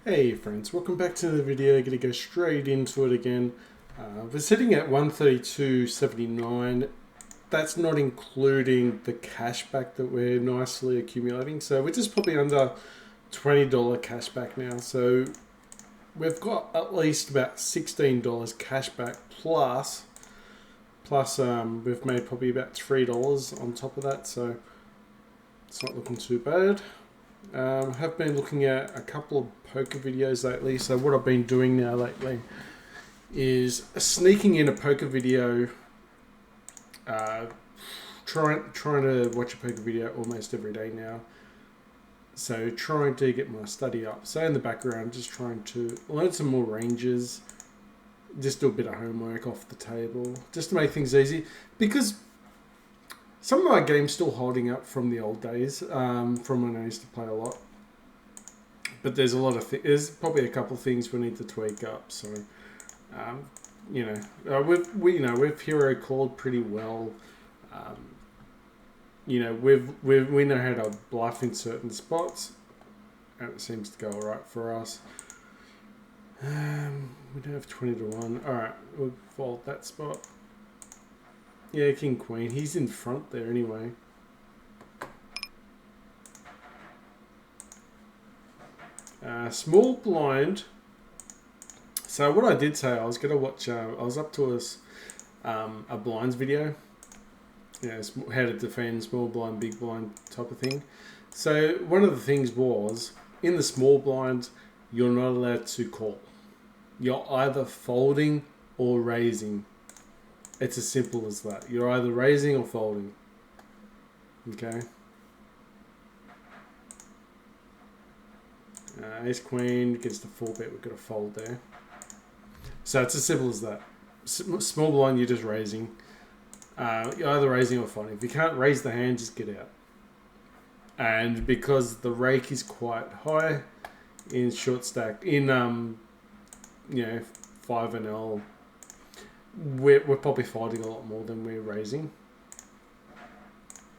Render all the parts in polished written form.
Hey friends, welcome back to the video. Gonna go straight into it again. We're sitting at 132.79. That's not including the cashback that we're nicely accumulating. So we're just probably under $20 cashback now. So we've got at least about $16 cashback plus we've made probably about $3 on top of that. So it's not looking too bad. Have been looking at a couple of poker videos lately. So what I've been doing now lately is sneaking in a poker video, trying to watch a poker video almost every day now. So trying to get my study up. So in the background, just trying to learn some more ranges, just do a bit of homework off the table, just to make things easy. Because some of my games still holding up from the old days, from when I used to play a lot. But there's a lot of there's probably a couple of things we need to tweak up. So, we've hero called pretty well. We know how to bluff in certain spots, and it seems to go alright for us. We don't have 20-1. All right, we'll fold that spot. Yeah, King Queen. He's in front there anyway. Small blind. So what I did say, I was going to watch. I was up to a blinds video. How to defend small blind, big blind type of thing. So one of the things was in the small blind, you're not allowed to call. You're either folding or raising. It's as simple as that. You're either raising or folding. Okay. Ace Queen gets the 4-bet. We've got a fold there. So it's as simple as that. Small blind, you're just raising. You're either raising or folding. If you can't raise the hand, just get out. And because the rake is quite high in short stack, in 5 and L. We're probably folding a lot more than we're raising.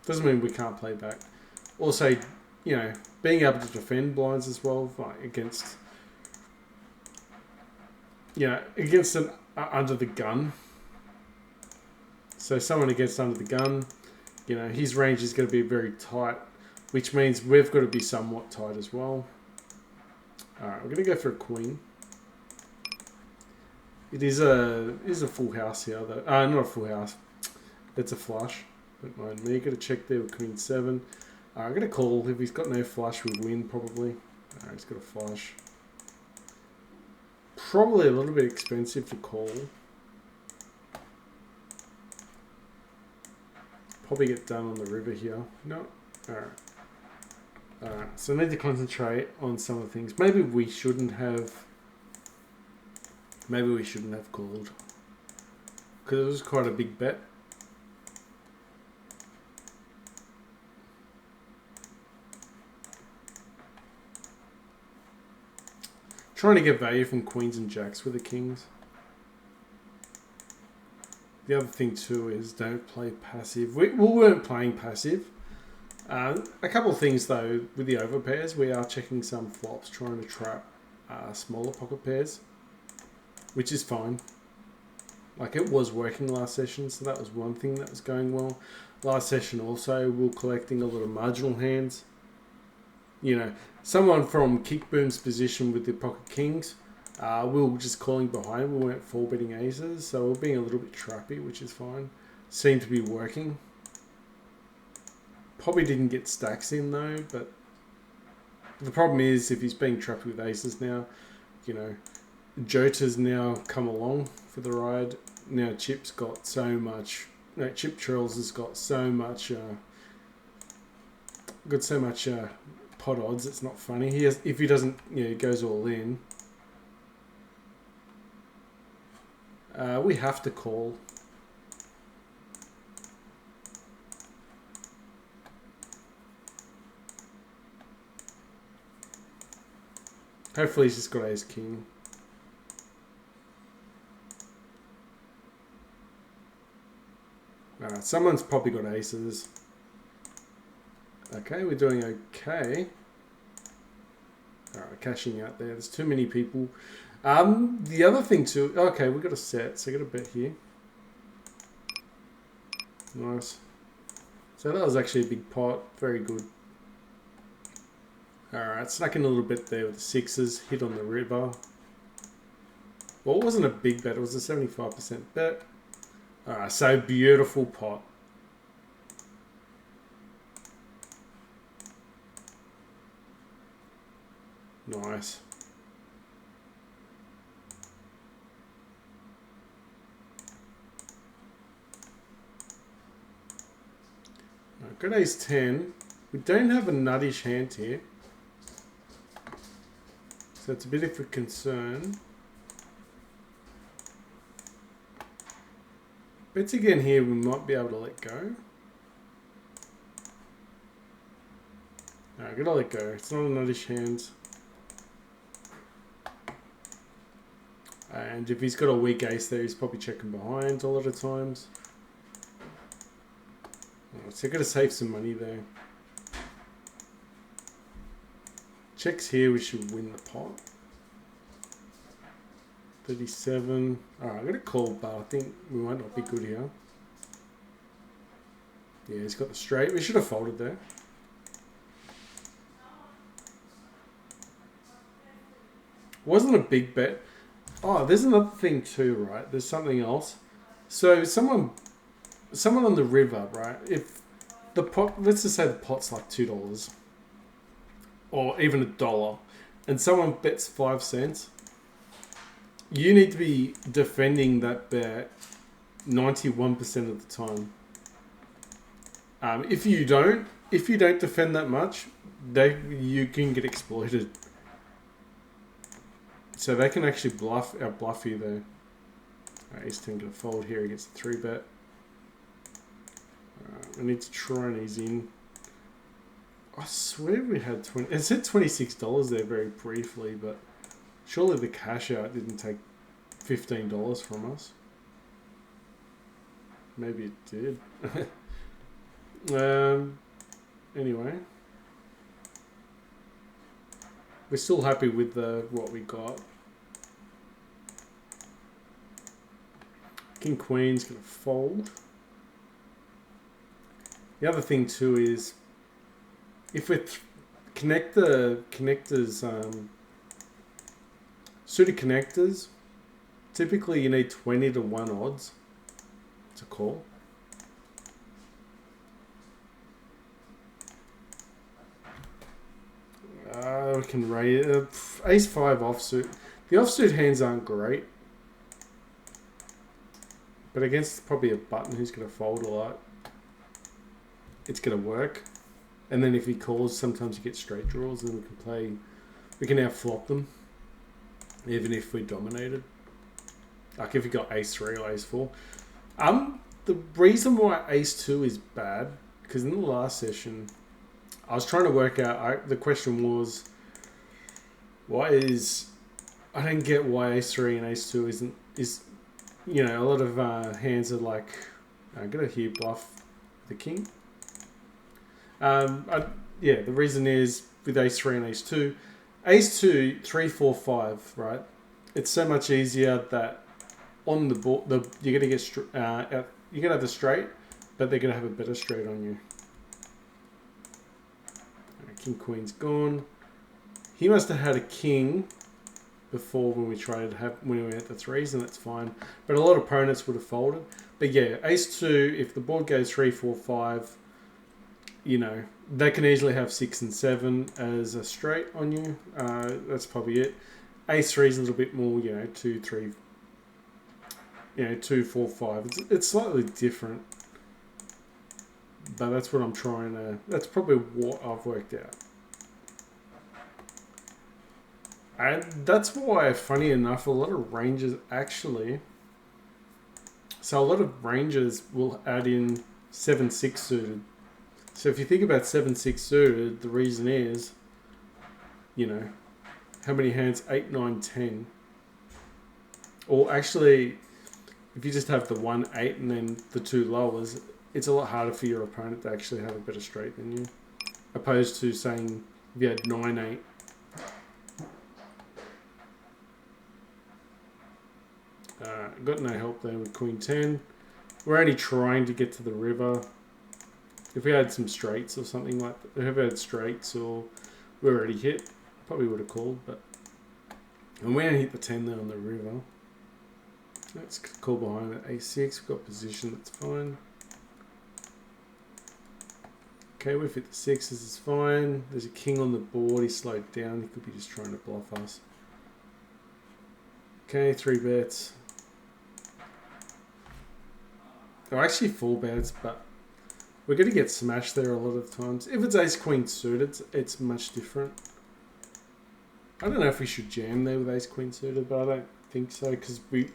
Doesn't mean we can't play back. Also, being able to defend blinds as well, like against an under the gun. So someone against under the gun, his range is going to be very tight, which means we've got to be somewhat tight as well. All right, we're going to go for a queen. It is a full house here, though. Not a full house. It's a flush. Don't mind me. Got to check there with Queen 7. I'm going to call. If he's got no flush, we win probably. He's got a flush. Probably a little bit expensive to call. Probably get done on the river here. No. Alright. So I need to concentrate on some of the things. Maybe we shouldn't have called, because it was quite a big bet. Trying to get value from queens and jacks with the kings. The other thing too is don't play passive. We weren't playing passive. A couple of things though with the overpairs. We are checking some flops, trying to trap smaller pocket pairs, which is fine. Like it was working last session, so that was one thing that was going well. Last session also, we were collecting a lot of marginal hands. Someone from Kickboom's position with the pocket kings, we were just calling behind. We weren't 4-betting aces, so we're being a little bit trappy, which is fine. Seemed to be working. Probably didn't get stacks in though, but the problem is if he's being trapped with aces now, Jota's now come along for the ride. Now Chip's got so much. Chip Trills has got so much. Pot odds. It's not funny. If he doesn't, he goes all in. We have to call. Hopefully he's just got ace king. Someone's probably got aces. Okay, we're doing okay. cashing out there. There's too many people. The other thing too. Okay, we got a set, so I got a bet here. Nice. So that was actually a big pot. Very good. Alright, snuck in a little bit there with the sixes. Hit on the river. Well, it wasn't a big bet. It was a 75% bet. Alright, so beautiful pot. Nice. Got ace 10. We don't have a nuttish hand here. So it's a bit of a concern. Bets again here, we might be able to let go. No, I gotta let go. It's not a nuttish hand. And if he's got a weak ace there, he's probably checking behind a lot of times. So I've got to save some money there. Checks here, we should win the pot. 37. Alright, I'm going to call, but I think we might not be good here. Yeah, he's got the straight. We should have folded there. Wasn't a big bet. Oh, there's another thing too, right? There's something else. So someone on the river, right? If the pot, let's just say the pot's like $2 or even $1, and someone bets 5 cents, you need to be defending that bet 91% of the time. If you don't defend that much, you can get exploited. So they can actually bluff you there. Ace 10 gonna fold here against the 3-bet. I need to try and ease in. I swear we had 20. It said $26 there very briefly, but surely the cash out didn't take $15 from us. Maybe it did. Anyway, we're still happy with what we got. King Queen's gonna fold. The other thing too is if we connect the connectors, suited connectors, typically you need 20 to 1 odds to call. We can raise ace 5 offsuit. The offsuit hands aren't great, but against probably a button who's going to fold a lot, it's going to work. And then if he calls, sometimes you get straight draws, and we can now flop them, even if we dominated. Like if you got ace 3 or ace 4. The reason why ace 2 is bad, because in the last session, I was trying to work out, the question was, I don't get why ace 3 and ace 2 is you know, a lot of hands are like, I'm going to here bluff the king. Yeah, the reason is with ace 3 and ace 2, 3, 4, 5, right? It's so much easier that on the board, you're going to get, you're going to have the straight, but they're going to have a better straight on you. King Queen's gone. He must have had a king before when we went at the 3s, and that's fine. But a lot of opponents would have folded. But yeah, ace 2, if the board goes 3, 4, 5, you know, they can easily have 6 and 7 as a straight on you. That's probably it. Ace 3 is a little bit more, you know, 2, 3, you know, 2, 4, 5. It's slightly different. But that's what I'm trying to, that's probably what I've worked out. And that's why, funny enough, a lot of ranges actually, so a lot of ranges will add in 7-6 suited. So if you think about 7-6 suited, the reason is, you know, how many hands? 8, 9, 10. Or actually, if you just have the 1, 8 and then the 2 lowers, it's a lot harder for your opponent to actually have a better straight than you. Opposed to saying if you had 9, 8 Got no help there with Queen 10. We're only trying to get to the river. If we had some straights or something like that, if we had straights or we already hit, probably would have called, but... And we only hit the 10 there on the river. Let's call behind at A6. We've got position, that's fine. Okay, we've hit the 6s, this is fine. There's a king on the board, he's slowed down. He could be just trying to bluff us. Okay, 3 bets. They're actually 4 bets, but we're going to get smashed there a lot of times. If it's ace-queen suited, it's much different. I don't know if we should jam there with ace-queen suited, but I don't think so, because we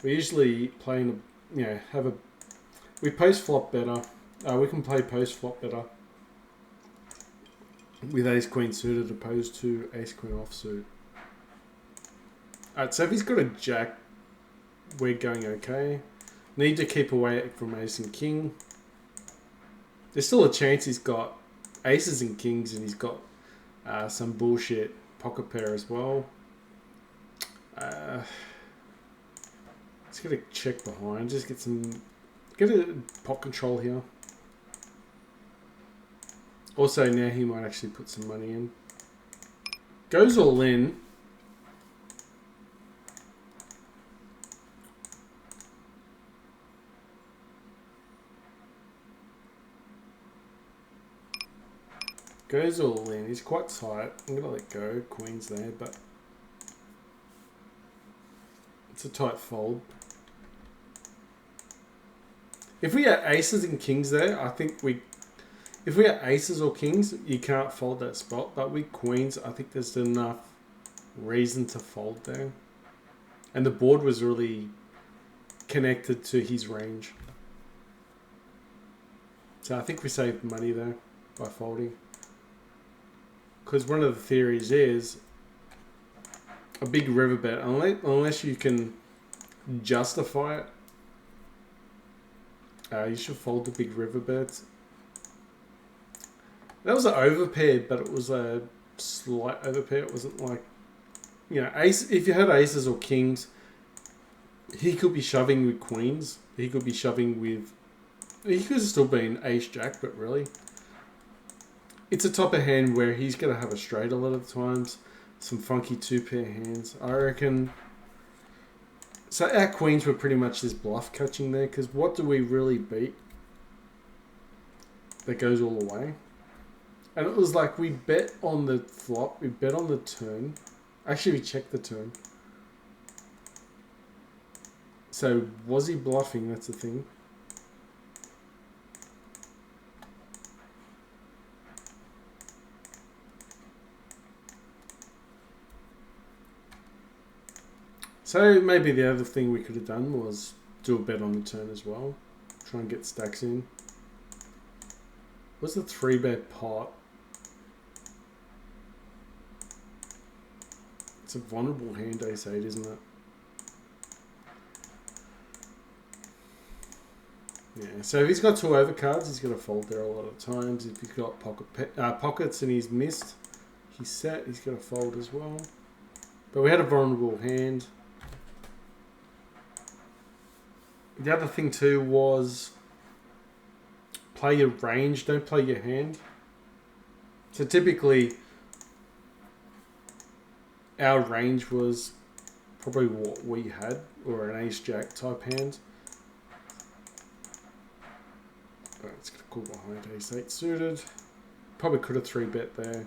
usually play in a, you know, we post-flop better. We can play post-flop better with ace-queen suited opposed to ace-queen offsuit. Alright, so if he's got a jack, we're going okay. Need to keep away from ace and king. There's still a chance he's got aces and kings and he's got some bullshit pocket pair as well. Let's get a check behind. Just get a pot control here. Also now he might actually put some money in. Goes all in. Goes all in. He's quite tight. I'm going to let go. Queen's there, but it's a tight fold. If we had aces and kings there, I think if we had aces or kings, you can't fold that spot. But with queens, I think there's enough reason to fold there. And the board was really connected to his range. So I think we saved money there by folding. Because one of the theories is a big river bet, unless you can justify it, you should fold the big river bets. That was an overpair, but it was a slight overpair. It wasn't like, you know, ace. If you had aces or kings, he could be shoving with queens. He could be shoving with. He could have still been ace jack, but really. It's a type of hand where he's going to have a straight a lot of times. Some funky 2-pair hands. I reckon... So our queens were pretty much this bluff catching there. Because what do we really beat? That goes all the way. And it was like we bet on the flop. We bet on the turn. Actually, we checked the turn. So was he bluffing? That's the thing. So maybe the other thing we could have done was do a bet on the turn as well. Try and get stacks in. What's the 3-bet pot? It's a vulnerable hand, ace 8, isn't it? Yeah, so if he's got 2 overcards, he's going to fold there a lot of times. If he's got pockets and he's missed, he's set, he's going to fold as well. But we had a vulnerable hand. The other thing too was play your range, don't play your hand. So typically our range was probably what we had, or an ace-jack type hand. Alright, it's going to call behind ace-8 suited. Probably could have 3-bet there.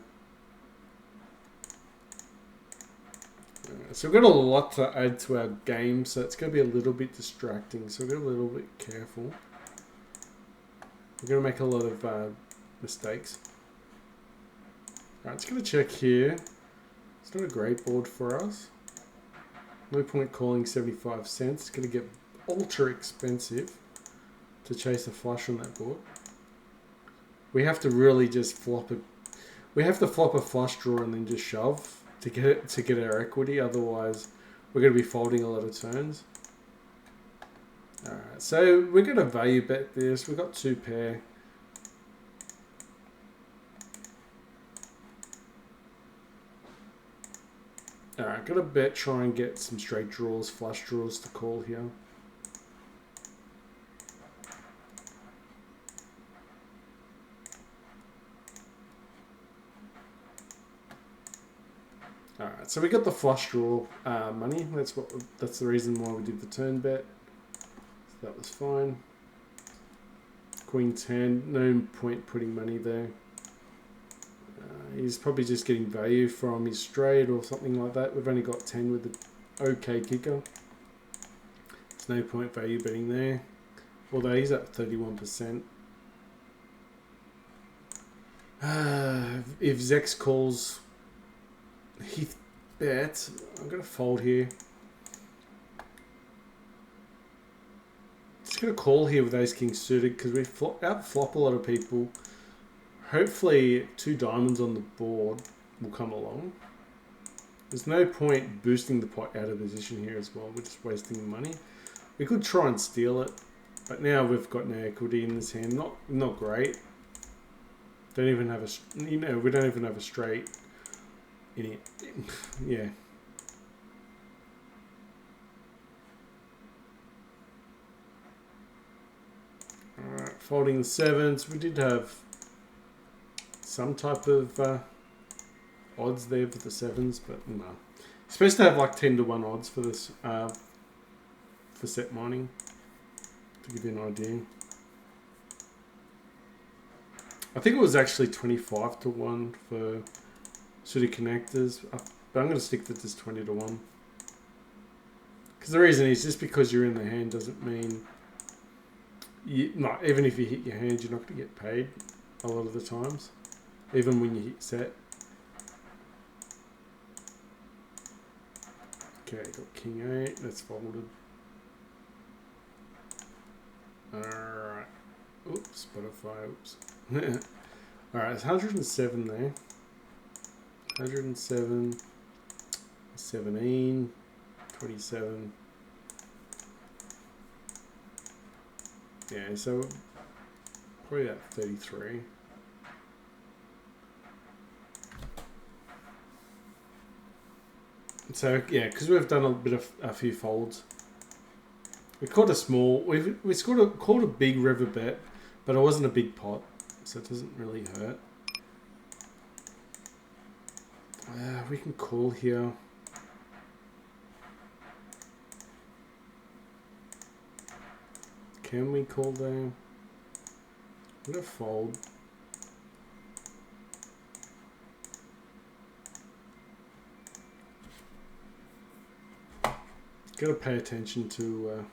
So we've got a lot to add to our game, so it's going to be a little bit distracting, so we've got a little bit careful. We're going to make a lot of mistakes. Alright, it's going to check here. It's not a great board for us. No point calling 75 cents. It's going to get ultra expensive to chase a flush on that board. We have to really just flop it. We have to flop a flush draw and then just shove to get our equity. Otherwise, we're going to be folding a lot of turns. Alright, so we're going to value bet this. We've got 2 pair. Alright, gotta bet try and get some straight draws, flush draws to call here. Alright, so we got the flush draw money. That's the reason why we did the turn bet. So that was fine. Queen 10, no point putting money there. He's probably just getting value from his straight or something like that. We've only got 10 with the okay kicker. There's no point value betting there. Although he's at 31%. If Zex calls, he bets. I'm going to fold here. Just going to call here with ace king suited because we out flop a lot of people. Hopefully 2 diamonds on the board will come along. There's no point boosting the pot out of position here as well. We're just wasting the money. We could try and steal it, but now we've got no equity in this hand. Not great. Don't even have a, we don't even have a straight in it. Yeah. All right, folding the sevens. We did have some type of odds there for the sevens, but no. You're supposed to have like 10 to 1 odds for this for set mining, to give you an idea. I think it was actually 25 to 1 for suited connectors, but I'm going to stick to this 20 to 1. Because the reason is just because you're in the hand doesn't mean even if you hit your hand, you're not going to get paid a lot of the times. Even when you hit set. Okay, got king 8. That's folded. Alright. Oops, butterfly. Oops. Alright, it's 107 there. 107. 17. 27. Yeah, so probably at 33. So yeah, because we've done a few folds, we caught a small. We caught a big river bet, but it wasn't a big pot, so it doesn't really hurt. We can call here. Can we call there? I'm gonna fold. Got to pay attention to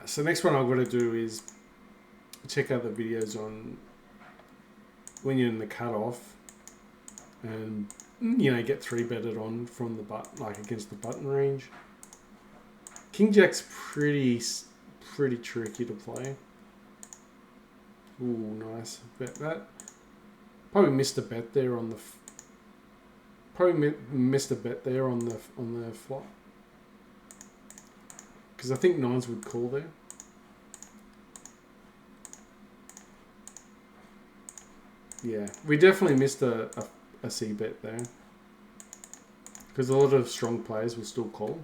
so next one I've got to do is check out the videos on when you're in the cutoff and get 3-betted on from the button, like against the button range. King Jack's pretty tricky to play. Ooh, nice. Bet that. Probably missed a bet there on the. Probably missed a bet there on the flop. Because I think 9s would call there. Yeah, we definitely missed a C bet there. Because a lot of strong players will still call.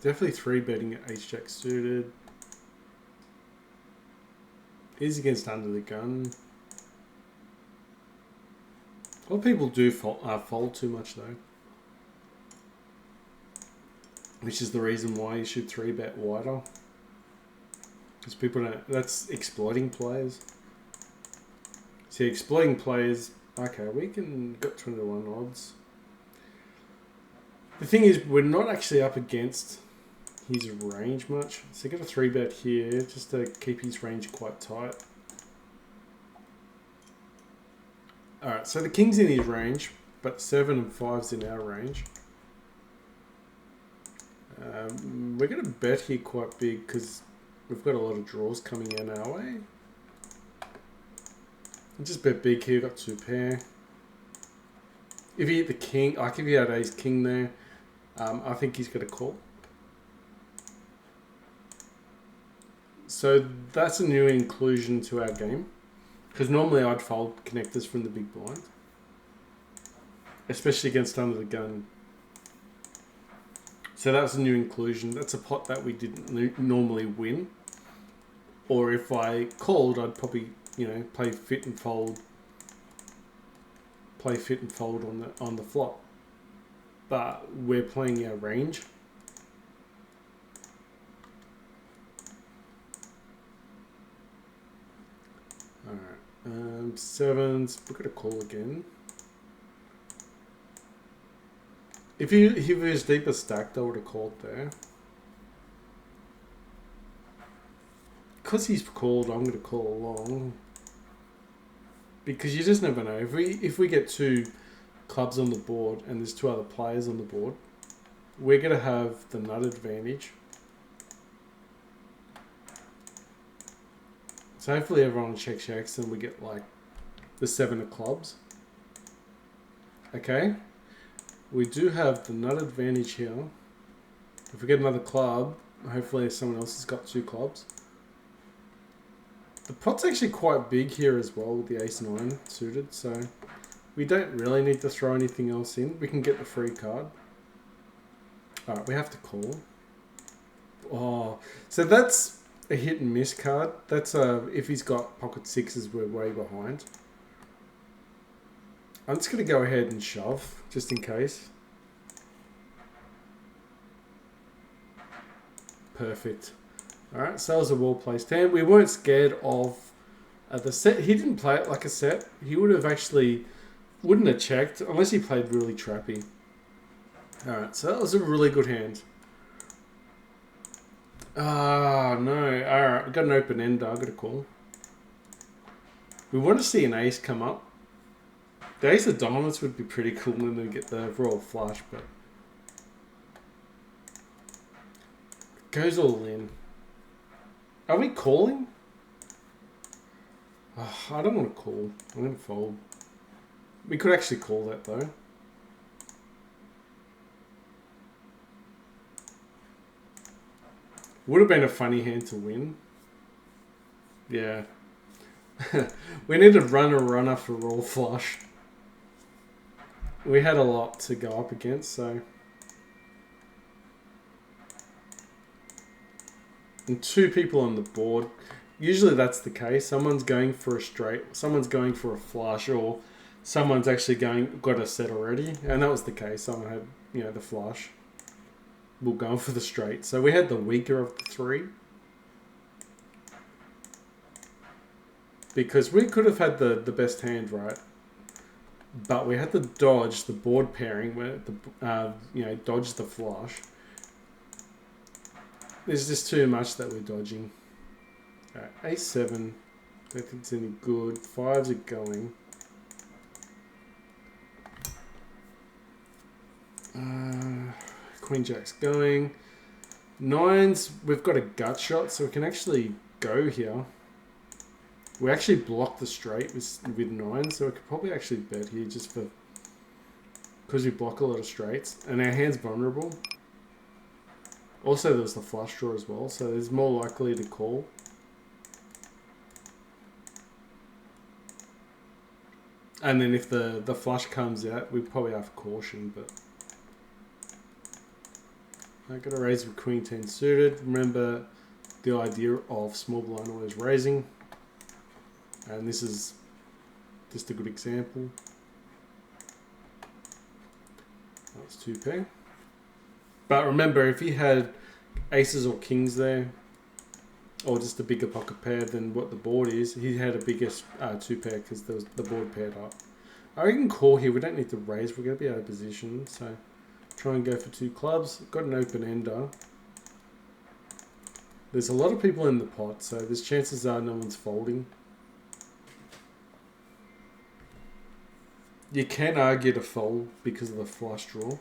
Definitely 3-betting at Ace-Jack suited. Is against under the gun. A lot of people do fold too much though. Which is the reason why you should 3-bet wider. Because people don't, that's exploiting players. See, exploiting players, okay, we can get 21 odds. The thing is, we're not actually up against his range much. So get a 3-bet here just to keep his range quite tight. Alright, so the king's in his range, but 7 and 5's in our range. We're going to bet here quite big because we've got a lot of draws coming in our way. And just bet big here, got 2 pair. If he hit the king, like if he had ace king there, I think he's going to call. So that's a new inclusion to our game. Because normally I'd fold connectors from the big blind. Especially against under the gun. So that's a new inclusion. That's a pot that we didn't normally win. Or if I called, I'd probably, you know, play fit and fold. Play fit and fold on the flop. But we're playing our range. Alright. Sevens. We're going to call again. If he was deeper stacked, I would have called there. Because he's called, I'm going to call along. Because you just never know. If we get 2 clubs on the board and there's 2 other players on the board, we're going to have the nut advantage. So hopefully everyone checks and we get like the 7 of clubs. Okay. We do have the nut advantage here. If we get another club, hopefully someone else has got 2 clubs. The pot's actually quite big here as well with the ace-9 suited, so we don't really need to throw anything else in. We can get the free card. Alright, we have to call. Oh, so that's a hit and miss card. That's if he's got pocket 6s, we're way behind. I'm just going to go ahead and shove, just in case. Perfect. Alright, so that was a well-placed hand. We weren't scared of the set. He didn't play it like a set. He would have actually, wouldn't have checked, unless he played really trappy. Alright, so that was a really good hand. Ah, no. Alright, we've got an open ender. I've got a call. We want to see an ace come up. The ace of diamonds would be pretty cool when they get the royal flush, but goes all in. Are we calling? Oh, I don't want to call. I'm going to fold. We could actually call that though. Would have been a funny hand to win. Yeah. We need to run a runner for royal flush. We had a lot to go up against, so. And 2 people on the board. Usually that's the case. Someone's going for a straight, someone's going for a flush, or someone's actually got a set already. And that was the case. Someone had, you know, the flush. We're going for the straight. So we had the weaker of the 3. Because we could have had the best hand, right? But we had to dodge the board pairing, where the you know, dodge the flush. There's just too much that we're dodging. Alright, A7. Don't think it's any good. 5s are going. Queen Jack's going. 9s, we've got a gut shot, so we can actually go here. We actually block the straight with 9s, so we could probably actually bet here just for, because we block a lot of straights and our hand's vulnerable. Also, there's the flush draw as well, so there's more likely to call. And then if the flush comes out, we probably have caution, but I got to raise with Queen 10 suited. Remember the idea of small blind always raising. And this is just a good example. That's 2 pair. But remember, if he had aces or kings there, or just a bigger pocket pair than what the board is, he had a bigger 2 pair because the board paired up. I can call here. We don't need to raise. We're going to be out of position. So try and go for 2 clubs. Got an open ender. There's a lot of people in the pot, so there's chances are no one's folding. You can argue to fold because of the flush draw.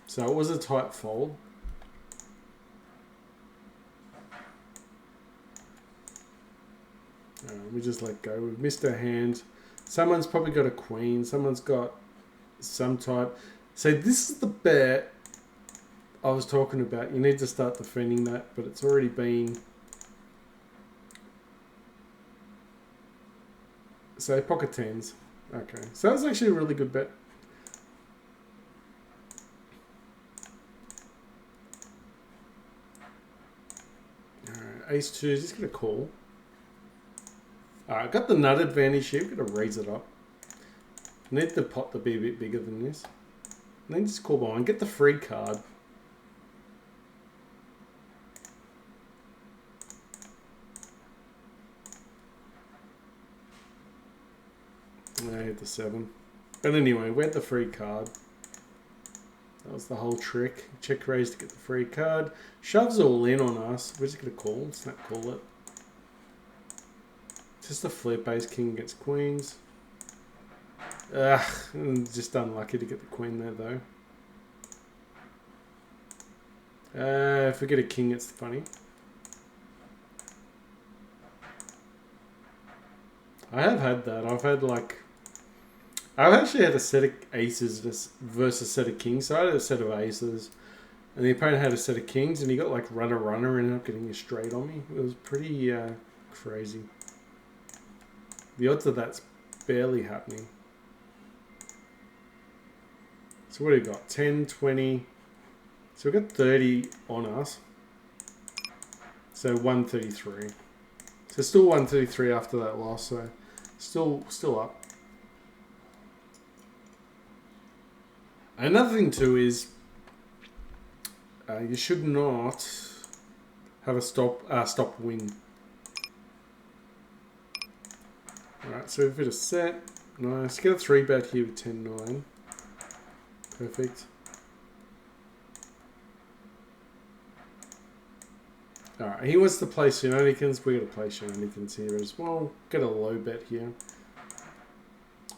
So it was a tight fold. We just let go. We've missed our hand. Someone's probably got a queen. Someone's got some type. So this is the bet I was talking about. You need to start defending that, but it's already been So pocket tens. Okay. So that was actually a really good bet. Alright, ace two is just going to call. Alright, got the nut advantage here. We've got to raise it up. Need the pot to be a bit bigger than this. And then just call behind. Get the free card. I hit the 7. But anyway, we had the free card. That was the whole trick. Check raise to get the free card. Shoves all in on us. We're just going to call. Snap call it. Just a flip ace king against queens. Ugh, just unlucky to get the queen there though. If we get a king, it's funny. I have had that. I've actually had a set of aces versus a set of kings. So I had a set of aces, and the opponent had a set of kings, and he got like runner and ended up getting a straight on me. It was pretty crazy. The odds of that's barely happening. So what do we got? 10, 20. So we've got 30 on us. So 133. So still 133 after that loss. So still up. Another thing too is you should not have a stop win. Alright, so we've hit a set. Nice. Get a 3-bet here with 10-9. Perfect. Alright, he wants to play shenanigans. We're going to play shenanigans here as well. Get a low bet here.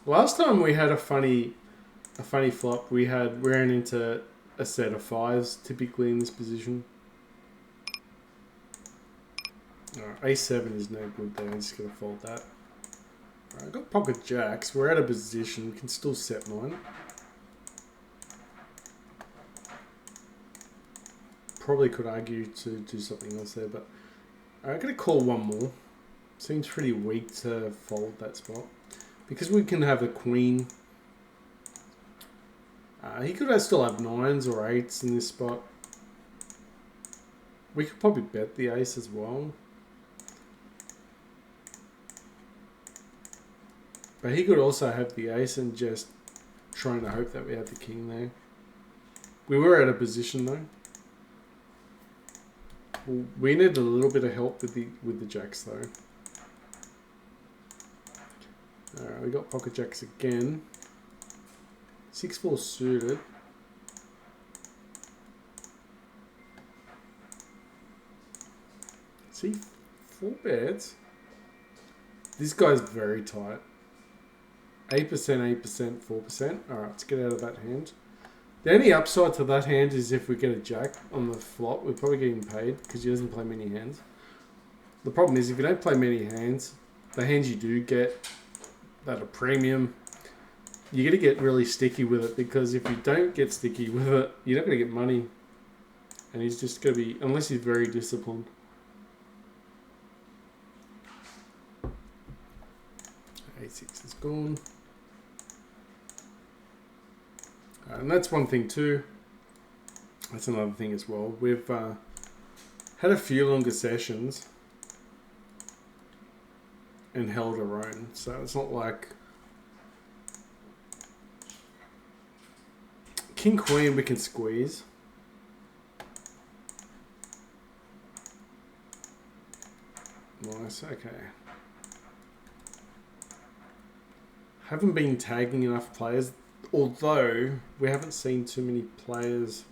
Last time we had a funny flop. We ran into a set of 5s typically in this position. Alright, A7 is no good there. I'm just going to fold that. Alright, I've got pocket jacks. We're out of position. We can still set 9. Probably could argue to do something else there, but I'm going to call one more. Seems pretty weak to fold that spot. Because we can have a queen. He could still have 9s or 8s in this spot. We could probably bet the ace as well. But he could also have the ace and just trying to hope that we have the king there. We were out of position though. We need a little bit of help with the jacks though. Alright, we got pocket jacks again. 6-4 suited. See, 4 bets. This guy's very tight. 8%, 8%, 4%. Alright, let's get out of that hand. The only upside to that hand is if we get a jack on the flop, we're probably getting paid because he doesn't play many hands. The problem is if you don't play many hands, the hands you do get that are premium, you're going to get really sticky with it because if you don't get sticky with it, you're not going to get money. And he's just going to be, unless he's very disciplined. A6 is gone. And that's one thing too. That's another thing as well. We've had a few longer sessions and held our own. So it's not like King Queen we can squeeze. Nice, okay. Haven't been tagging enough players. Although we haven't seen too many players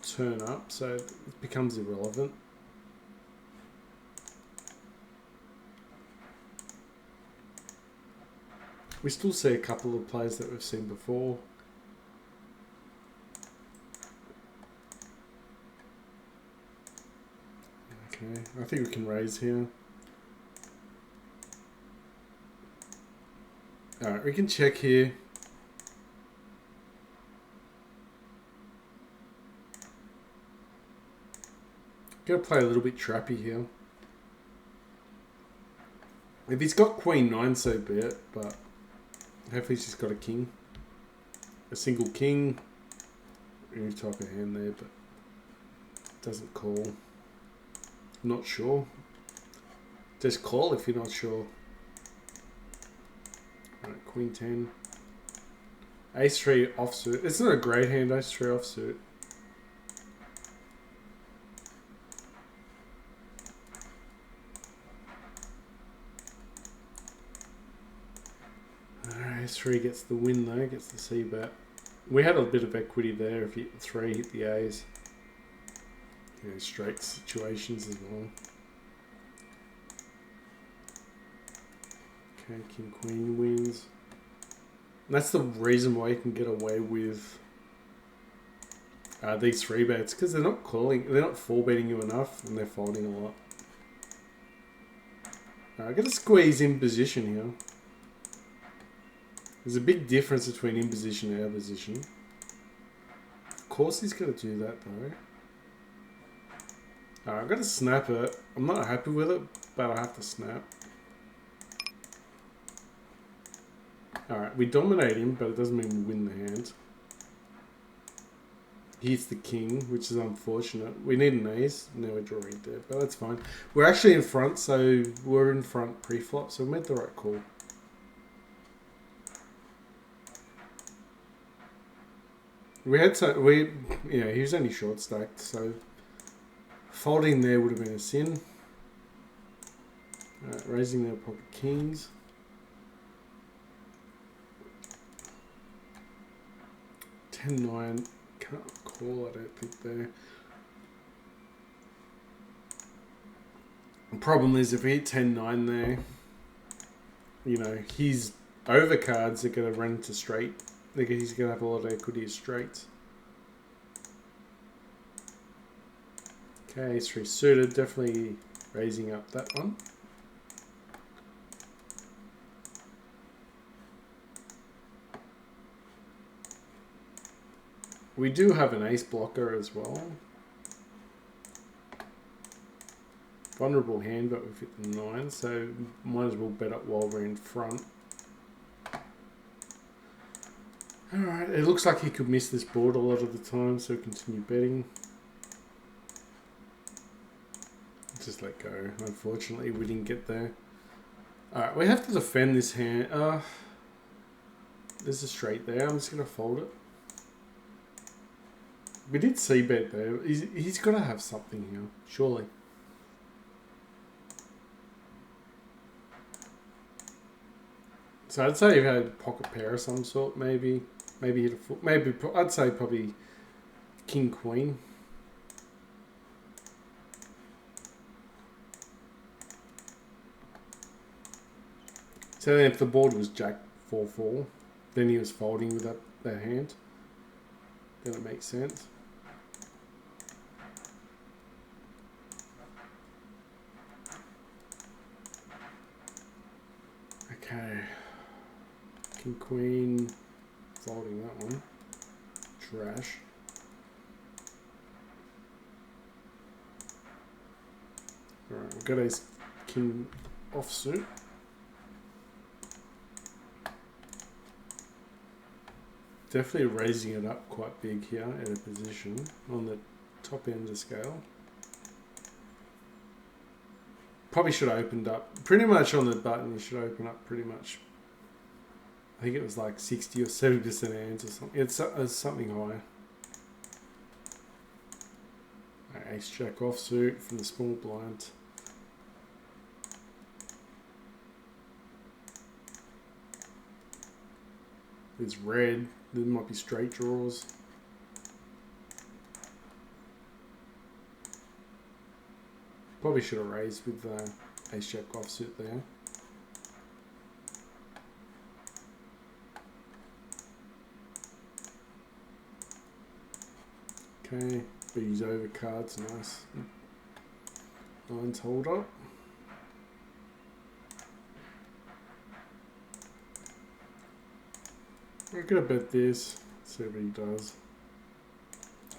turn up, so it becomes irrelevant. We still see a couple of players that we've seen before. Okay, I think we can raise here. Alright, we can check here. Gotta play a little bit trappy here. If he's got Queen 9, so be it, but hopefully he's just got a king. A single king. Any type of hand there, but doesn't call. Not sure. Just call if you're not sure. Right, Queen 10. Ace 3 offsuit. It's not a great hand, Ace 3 offsuit. Ace 3 gets the win though, gets the C-bet. We had a bit of equity there if you 3 hit the A's. You know, straight situations as well. Okay, King Queen wins. And that's the reason why you can get away with these 3 bets, because they're not calling, they're not 4-betting you enough, and they're folding a lot. I've got to squeeze in position here. There's a big difference between in position and out of position. Of course he's going to do that though. Alright, I've got to snap it. I'm not happy with it, but I have to snap. Alright, we dominate him, but it doesn't mean we win the hand. He hits the king, which is unfortunate. We need an ace. Now we're drawing there, but that's fine. We're actually in front, so we're in front pre-flop, so we made the right call. We had he was only short stacked, so folding there would have been a sin. Raising their pocket kings. $10-9, can't call, I don't think there. The problem is if we hit 10-9 there, you know, his overcards are going to run to straight. He's going to have a lot of equity as straights. Okay, Ace 3 suited, definitely raising up that one. We do have an ace blocker as well. Vulnerable hand, but we've hit the 9, so might as well bet up while we're in front. Alright, it looks like he could miss this board a lot of the time, so continue betting. Just let go. Unfortunately, we didn't get there. Alright, we have to defend this hand. There's a straight there. I'm just going to fold it. We did c-bet there. He's got to have something here, surely. So I'd say he had a pocket pair of some sort, maybe. Maybe hit a foot. Maybe I'd say probably King Queen. So then if the board was Jack 4-4, then he was folding with that hand. Then it makes sense. Okay. King Queen. Folding that one. Trash. Alright, we've got ace king offsuit. Definitely raising it up quite big here at a position on the top end of the scale. Probably should have opened up. Pretty much on the button you should open up pretty much. I think it was like 60 or 70% hands or something. It's something higher. Ace jack offsuit from the small blind. There's red. There might be straight draws. Probably should have raised with ace jack offsuit there. Okay, B's over cards, nice. Lines hold up. We're gonna bet this, see what he does.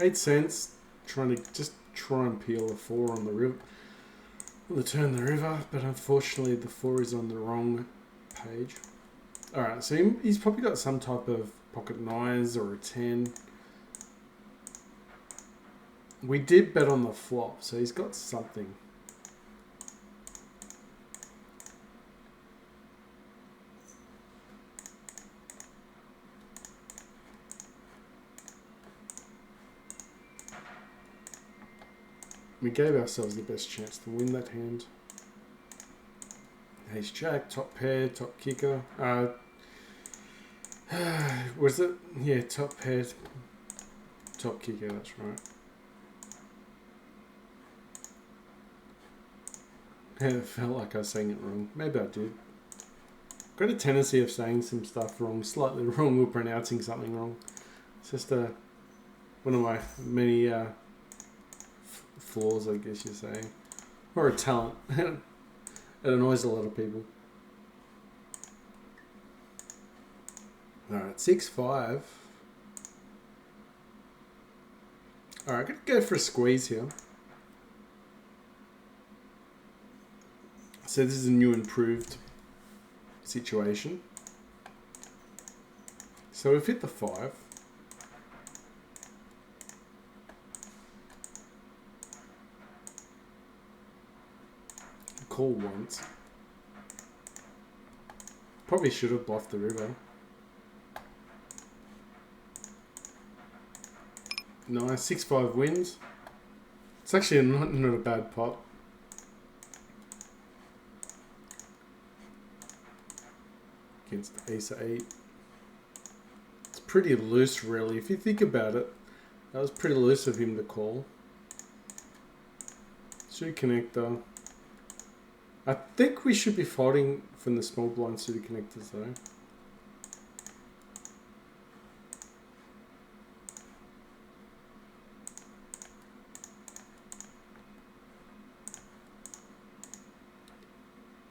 8 cents, trying to just try and peel a 4 on the river. on the turn the river, but unfortunately the 4 is on the wrong page. Alright, so he's probably got some type of pocket 9s or a 10. We did bet on the flop, so he's got something. We gave ourselves the best chance to win that hand. Ace Jack, top pair, top kicker. Was it? Yeah, top pair, top kicker, that's right. Yeah, it felt like I was saying it wrong. Maybe I did. Got a tendency of saying some stuff wrong, slightly wrong, or pronouncing something wrong. It's just one of my many flaws, I guess you're saying. Or a talent. It annoys a lot of people. Alright, 6-5. Alright, I'm going to go for a squeeze here. So this is a new improved situation. So we've hit the 5. Call once. Probably should have bluffed the river. Nice, 6-5 wins. It's actually not a bad pot. Against ace 8. It's pretty loose, really. If you think about it, that was pretty loose of him to call. Suited connector. I think we should be folding from the small blind suited connectors though.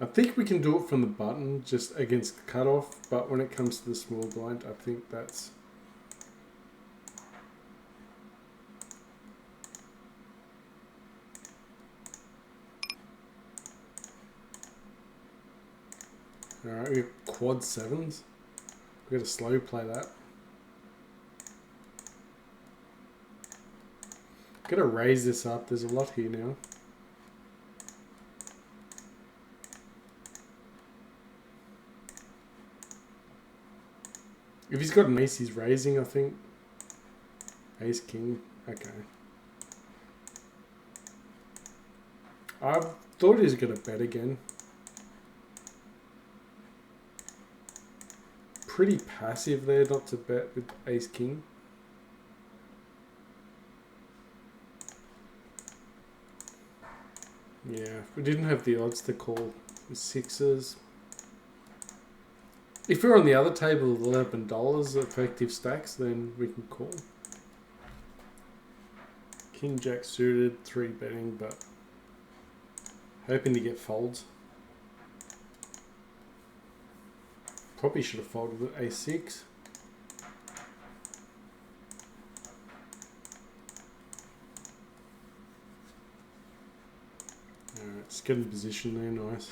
I think we can do it from the button just against the cutoff, but when it comes to the small blind, I think that's... Alright, we have quad 7s. We've got to slow play that. Got to raise this up, there's a lot here now. If he's got an ace, he's raising, I think. Ace, king. Okay. I thought he was going to bet again. Pretty passive there not to bet with ace, king. Yeah, we didn't have the odds to call with 6s. If we're on the other table with $11 effective stacks, then we can call. King Jack suited, 3 betting, but hoping to get folds. Probably should have folded with A6. Alright, let's get in position there, nice.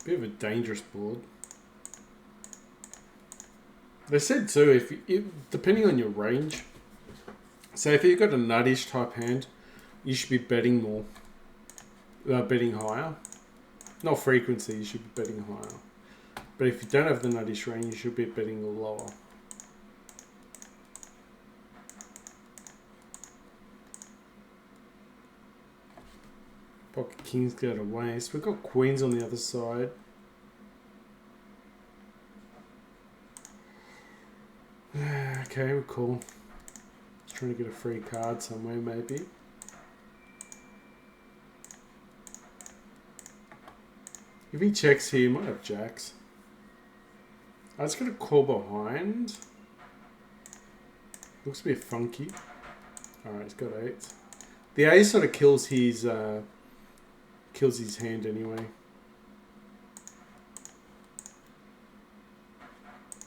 Bit of a dangerous board. They said too, if depending on your range, so if you've got a nuttish type hand, you should be betting more, betting higher. Not frequency, you should be betting higher. But if you don't have the nuttish range, you should be betting lower. Pocket kings go to waste. We've got queens on the other side. Okay, we're cool. Just trying to get a free card somewhere, maybe. If he checks here, he might have jacks. I was going to call behind. Looks a bit funky. Alright, he's got 8. The ace sort of kills his hand anyway.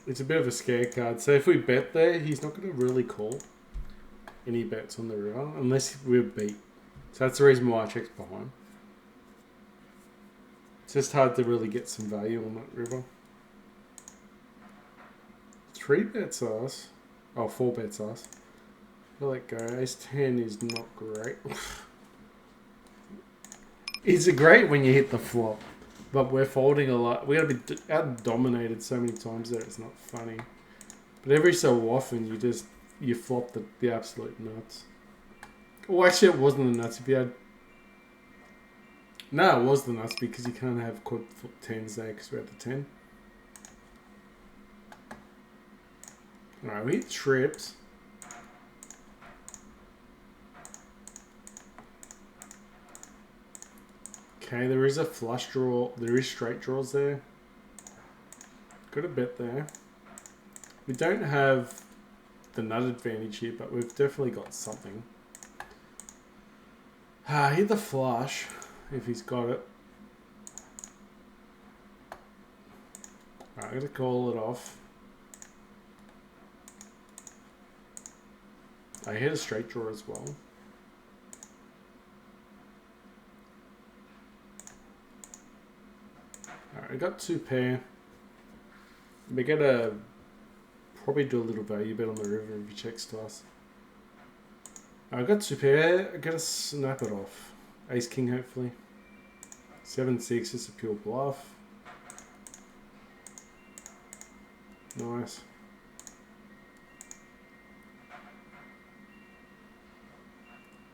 It's a bit of a scare card. So if we bet there, he's not going to really call any bets on the river unless we're beat. So that's the reason why I checked behind. It's just hard to really get some value on that river. 3 bets us. Oh, 4 bets us. I'll let go. Ace 10 is not great. It's great when you hit the flop, but we're folding a lot. We gotta be out-dominated so many times that it's not funny. But every so often, you flop the absolute nuts. Well, actually, it wasn't the nuts. If you had... No, it was the nuts because you can't have quad 10s there because we're at the 10. Alright, we hit trips. Okay, there is a flush draw. There is straight draws there. Got a bet there. We don't have the nut advantage here, but we've definitely got something. Hit the flush if he's got it. Alright, I'm going to call it off. I hit a straight draw as well. Alright, I got 2 pair. We're gonna probably do a little value bet on the river if he checks to us. I got 2 pair. I gotta snap it off. Ace king hopefully. 7-6 is a pure bluff. Nice.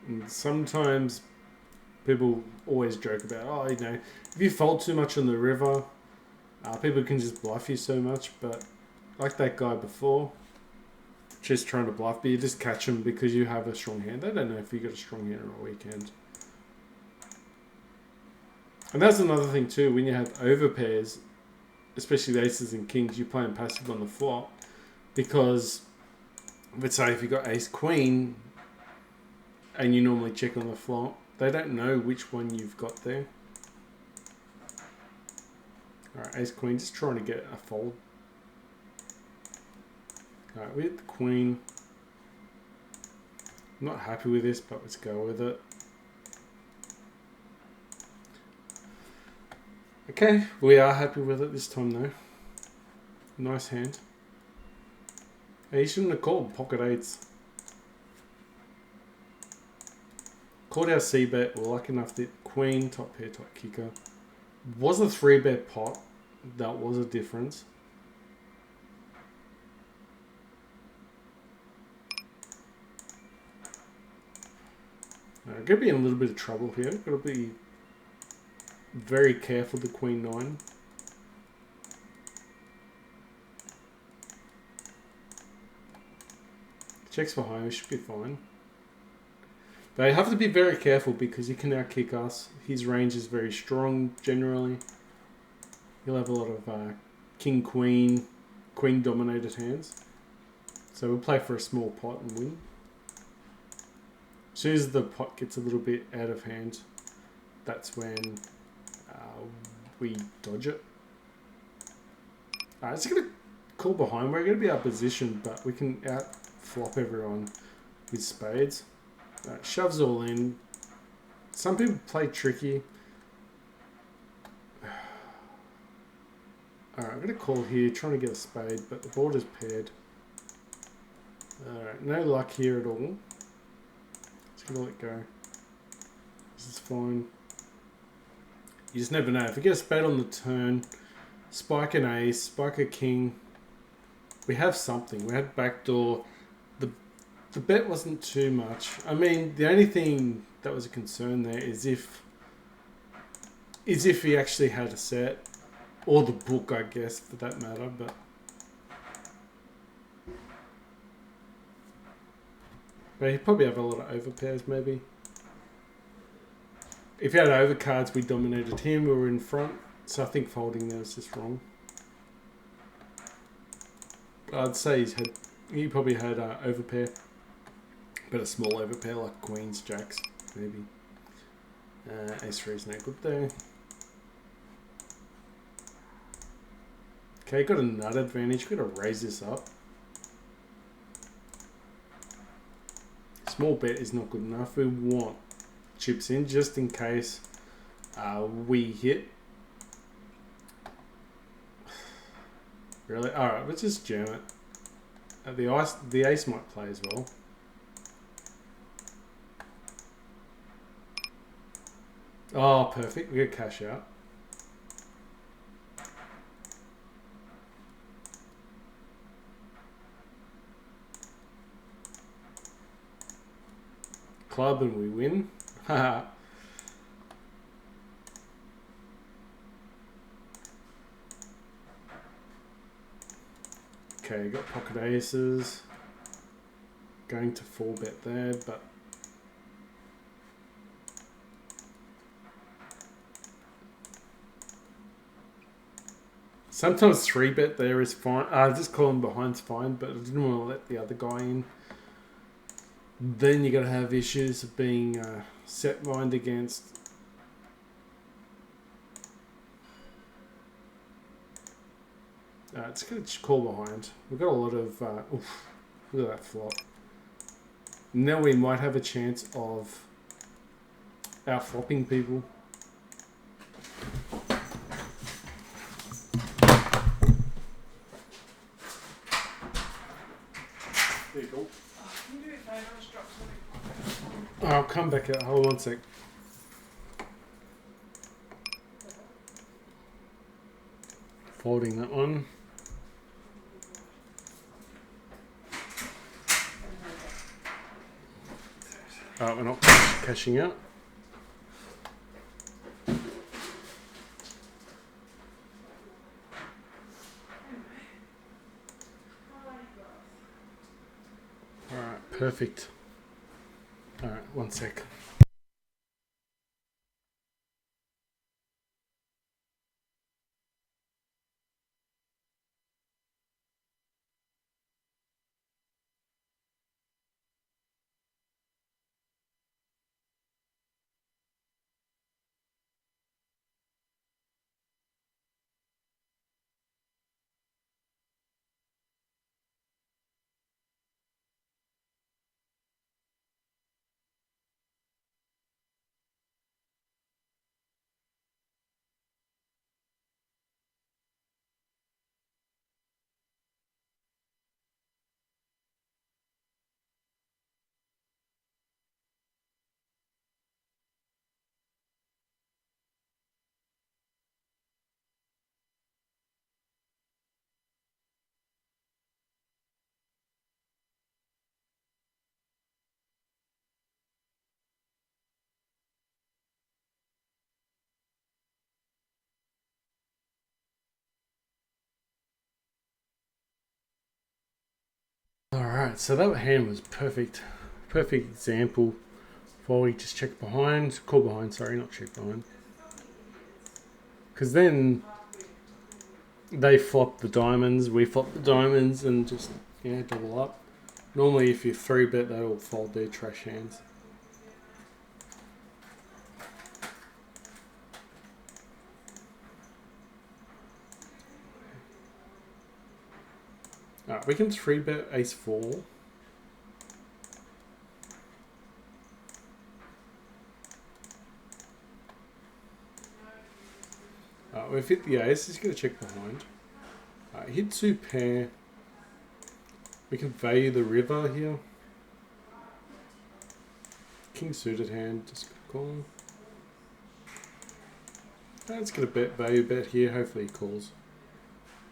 And sometimes people always joke about, oh, you know, if you fold too much on the river, people can just bluff you so much. But like that guy before, just trying to bluff, but you just catch them because you have a strong hand. They don't know if you got a strong hand on a weekend. And that's another thing too, when you have overpairs, especially the aces and kings, you're playing passive on the flop. Because, let's say if you got ace queen, and you normally check on the flop, they don't know which one you've got there. Alright, ace queen, just trying to get a fold. Alright, we hit the queen. I'm not happy with this, but let's go with it. Okay, we are happy with it this time though. Nice hand. Hey, you shouldn't have called pocket 8s. Called our C-bet, we're lucky enough that queen, top pair, top kicker. Was a 3-bet pot, that was a difference. I'm going to be in a little bit of trouble here, got to be very careful the queen 9. Checks behind, we should be fine. But you have to be very careful because he can now kick us. His range is very strong generally. He'll have a lot of king, queen dominated hands. So we'll play for a small pot and win. As soon as the pot gets a little bit out of hand, that's when we dodge it. It's going to call behind. We're going to be out of position, but we can out flop everyone with spades. Shoves all in. Some people play tricky. Alright, I'm going to call here, trying to get a spade, but the board is paired. Alright, no luck here at all. Just going to let go. This is fine. You just never know. If we get a spade on the turn, spike an ace, spike a king, we have something. We had backdoor. The bet wasn't too much. I mean, the only thing that was a concern there is if he actually had a set, or the book, I guess, for that matter. But he'd probably have a lot of overpairs, maybe. If he had overcards, we dominated him. We were in front, so I think folding there was just wrong. I'd say he probably had overpair. But a small overpair like queens, jacks, maybe. Ace 3 is no good there. Okay, got a nut advantage. Got to raise this up. Small bet is not good enough. We want chips in just in case we hit. Really? Alright, let's just jam it. The ace might play as well. Oh, perfect. We get cash out. Club and we win. Haha. Okay, got pocket aces. Going to 4-bet there, but sometimes 3-bet there is fine. Just calling behind's fine, but I didn't want to let the other guy in. Then you're gonna have issues of being set mind against. It's gonna call behind. We've got a lot of. Oof, look at that flop. Now we might have a chance of outflopping people. There you go. I'll come back out. Hold on 1 sec. Folding that one. We're not cashing out. Alright, perfect. Alright, 1 sec. Alright, so that hand was perfect. Perfect example for we just check behind, call behind, sorry, not check behind. Because then they flop the diamonds, we flop the diamonds and just, yeah, double up. Normally if you 3-bet, they will fold their trash hands. Alright, we can 3-bet ace-4. We've hit the ace, just going to check behind. Hit 2 pair. We can value the river here. King suited hand, just call. Let's get a value bet here, hopefully he calls.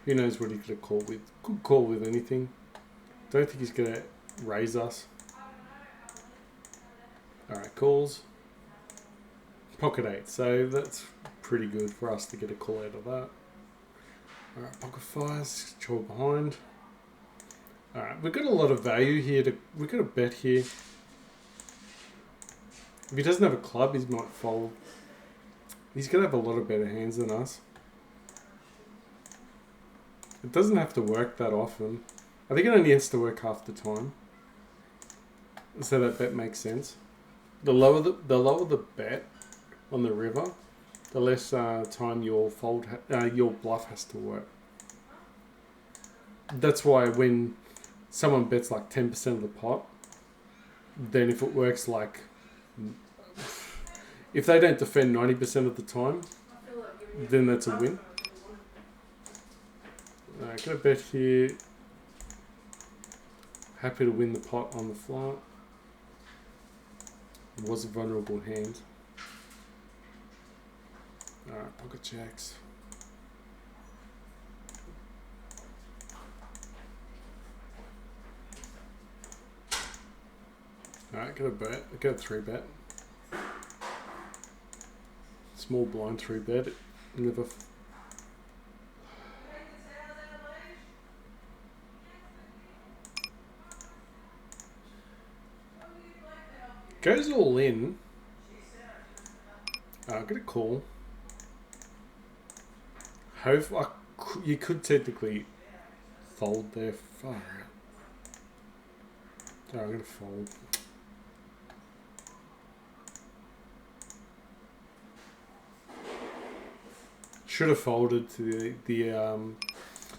Who knows what he's going to call with. Could call with anything. Don't think he's going to raise us. Alright, calls. Pocket 8, so that's pretty good for us to get a call out of that. Alright, pocket 5s, draw behind. Alright, we've got a lot of value here. We've got a bet here. If he doesn't have a club, he might fold. He's going to have a lot of better hands than us. It doesn't have to work that often. I think it only has to work half the time. So that bet makes sense. The lower the bet on the river, the less time your bluff has to work. that's why when someone bets like 10% of the pot, then if it works like, if they don't defend 90% of the time, then that's a win. Alright, got a bet here. Happy to win the pot on the flop. It was a vulnerable hand. Alright, pocket jacks. Alright, got a bet. I got a 3-bet. Small blind 3-bet. Never. Goes all in. I got a call. You could technically fold there. Far out. Oh, I'm gonna fold. Should have folded to the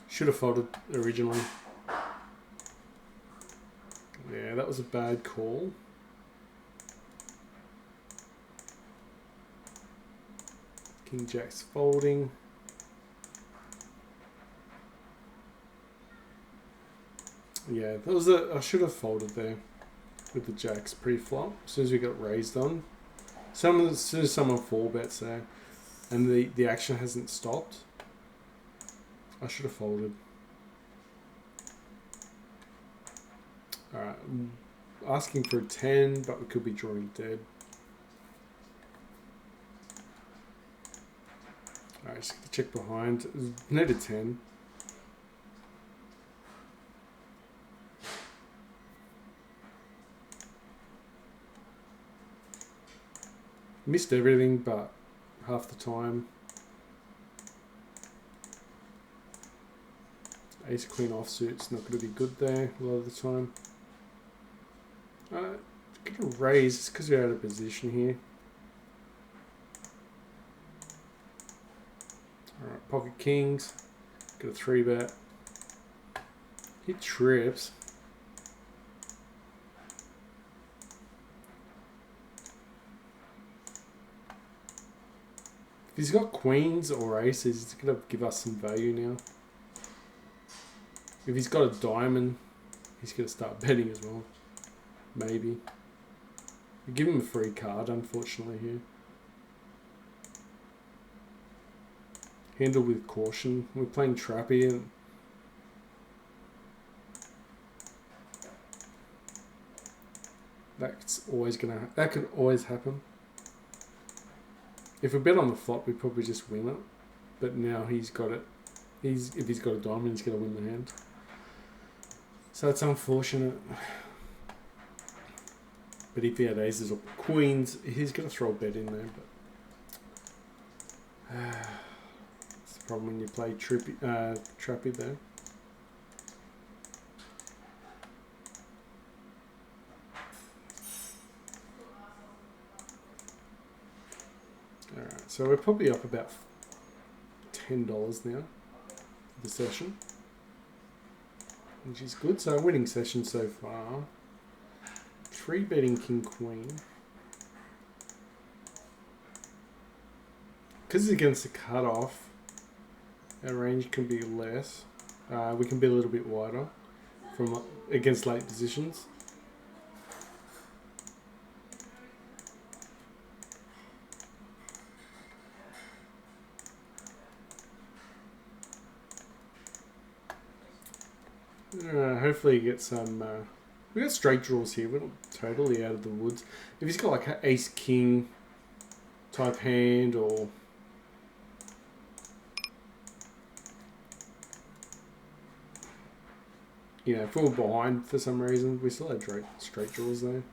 should have folded originally. Yeah, that was a bad call. King Jack's folding. Yeah, that was I should have folded there with the Jacks pre-flop. As soon as we got raised on, as soon as someone 4-bets there, and the action hasn't stopped, I should have folded. All right, asking for a 10, but we could be drawing dead. Alright, just gonna check behind. Need a 10. Missed everything but half the time. Ace Queen offsuit's not going to be good there a lot of the time. Gonna raise because we're out of position here. Alright, pocket kings. Got a 3-bet. Hit trips. If he's got queens or aces, he's going to give us some value now. If he's got a diamond, he's going to start betting as well. Maybe. We give him a free card, unfortunately, here. Handle with caution. We're playing trappy and that's always gonna. That can always happen. If we bet on the flop, we probably just win it. But now he's got it. If he's got a diamond, he's gonna win the hand. So it's unfortunate. But if he had aces or queens, he's gonna throw a bet in there. But it's the problem when you play trappy there. Alright, so we're probably up about $10 now for the session, which is good. So winning session so far. 3-betting king queen. Because it's against the cutoff, our range can be less. We can be a little bit wider from against late positions. Hopefully you get some. We got straight draws here. We're not totally out of the woods. If he's got like an ace king type hand, or you know, if we're behind for some reason, we still have straight draws there.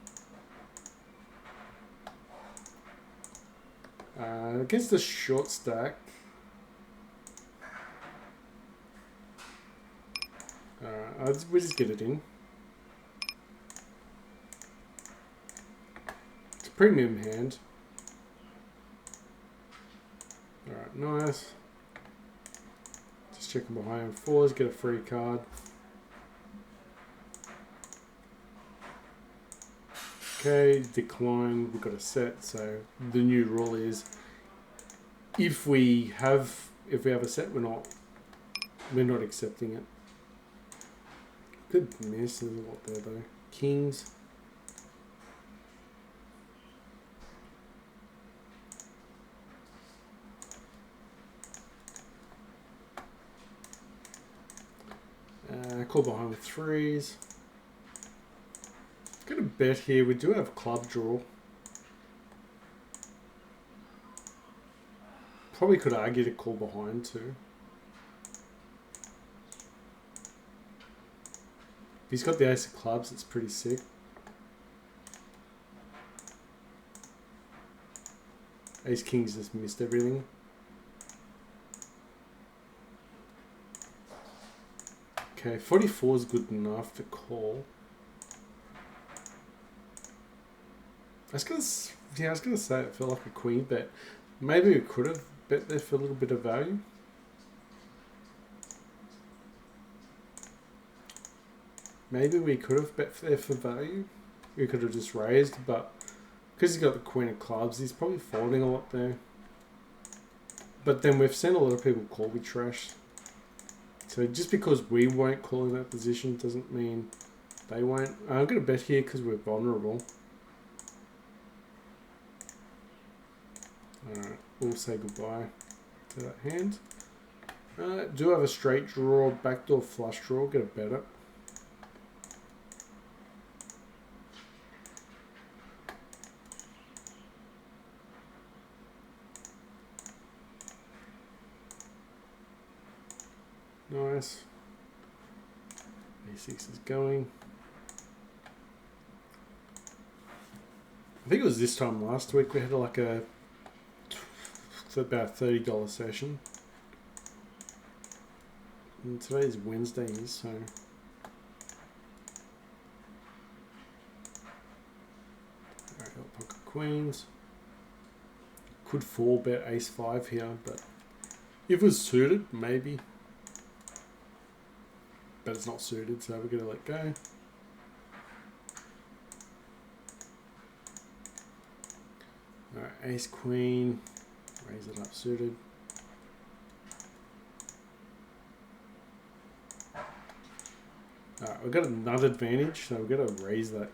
Against the short stack. We just get it in. It's a premium hand. Alright, nice. Just checking behind fours, get a free card. Okay, decline, we've got a set, so the new rule is if we have a set, we're not accepting it. Good miss, there's a lot there though. Kings. Call behind with threes. Got a bet here. We do have club draw. Probably could argue to call behind too. If he's got the ace of clubs, it's pretty sick. Ace kings just missed everything. Okay, 44 is good enough to call. I was gonna say it felt like a queen bet. Maybe we could have bet there for a little bit of value. Maybe we could have bet there for value. We could have just raised, but because he's got the queen of clubs, he's probably folding a lot there. But then we've seen a lot of people call we trash. So just because we won't call in that position doesn't mean they won't. I'm going to bet here because we're vulnerable. Alright, we'll say goodbye to that hand. Do have a straight draw, backdoor flush draw, get a better. Nice. A6 is going. I think it was this time last week we had like about $30 session. And today's Wednesday, so alright, got pocket queens. Could 4-bet ace-5 here, but if it was suited, maybe. But it's not suited, so we're gonna let go. Alright, ace queen, raise it up suited. Alright, we've got another advantage, so we've got to raise that.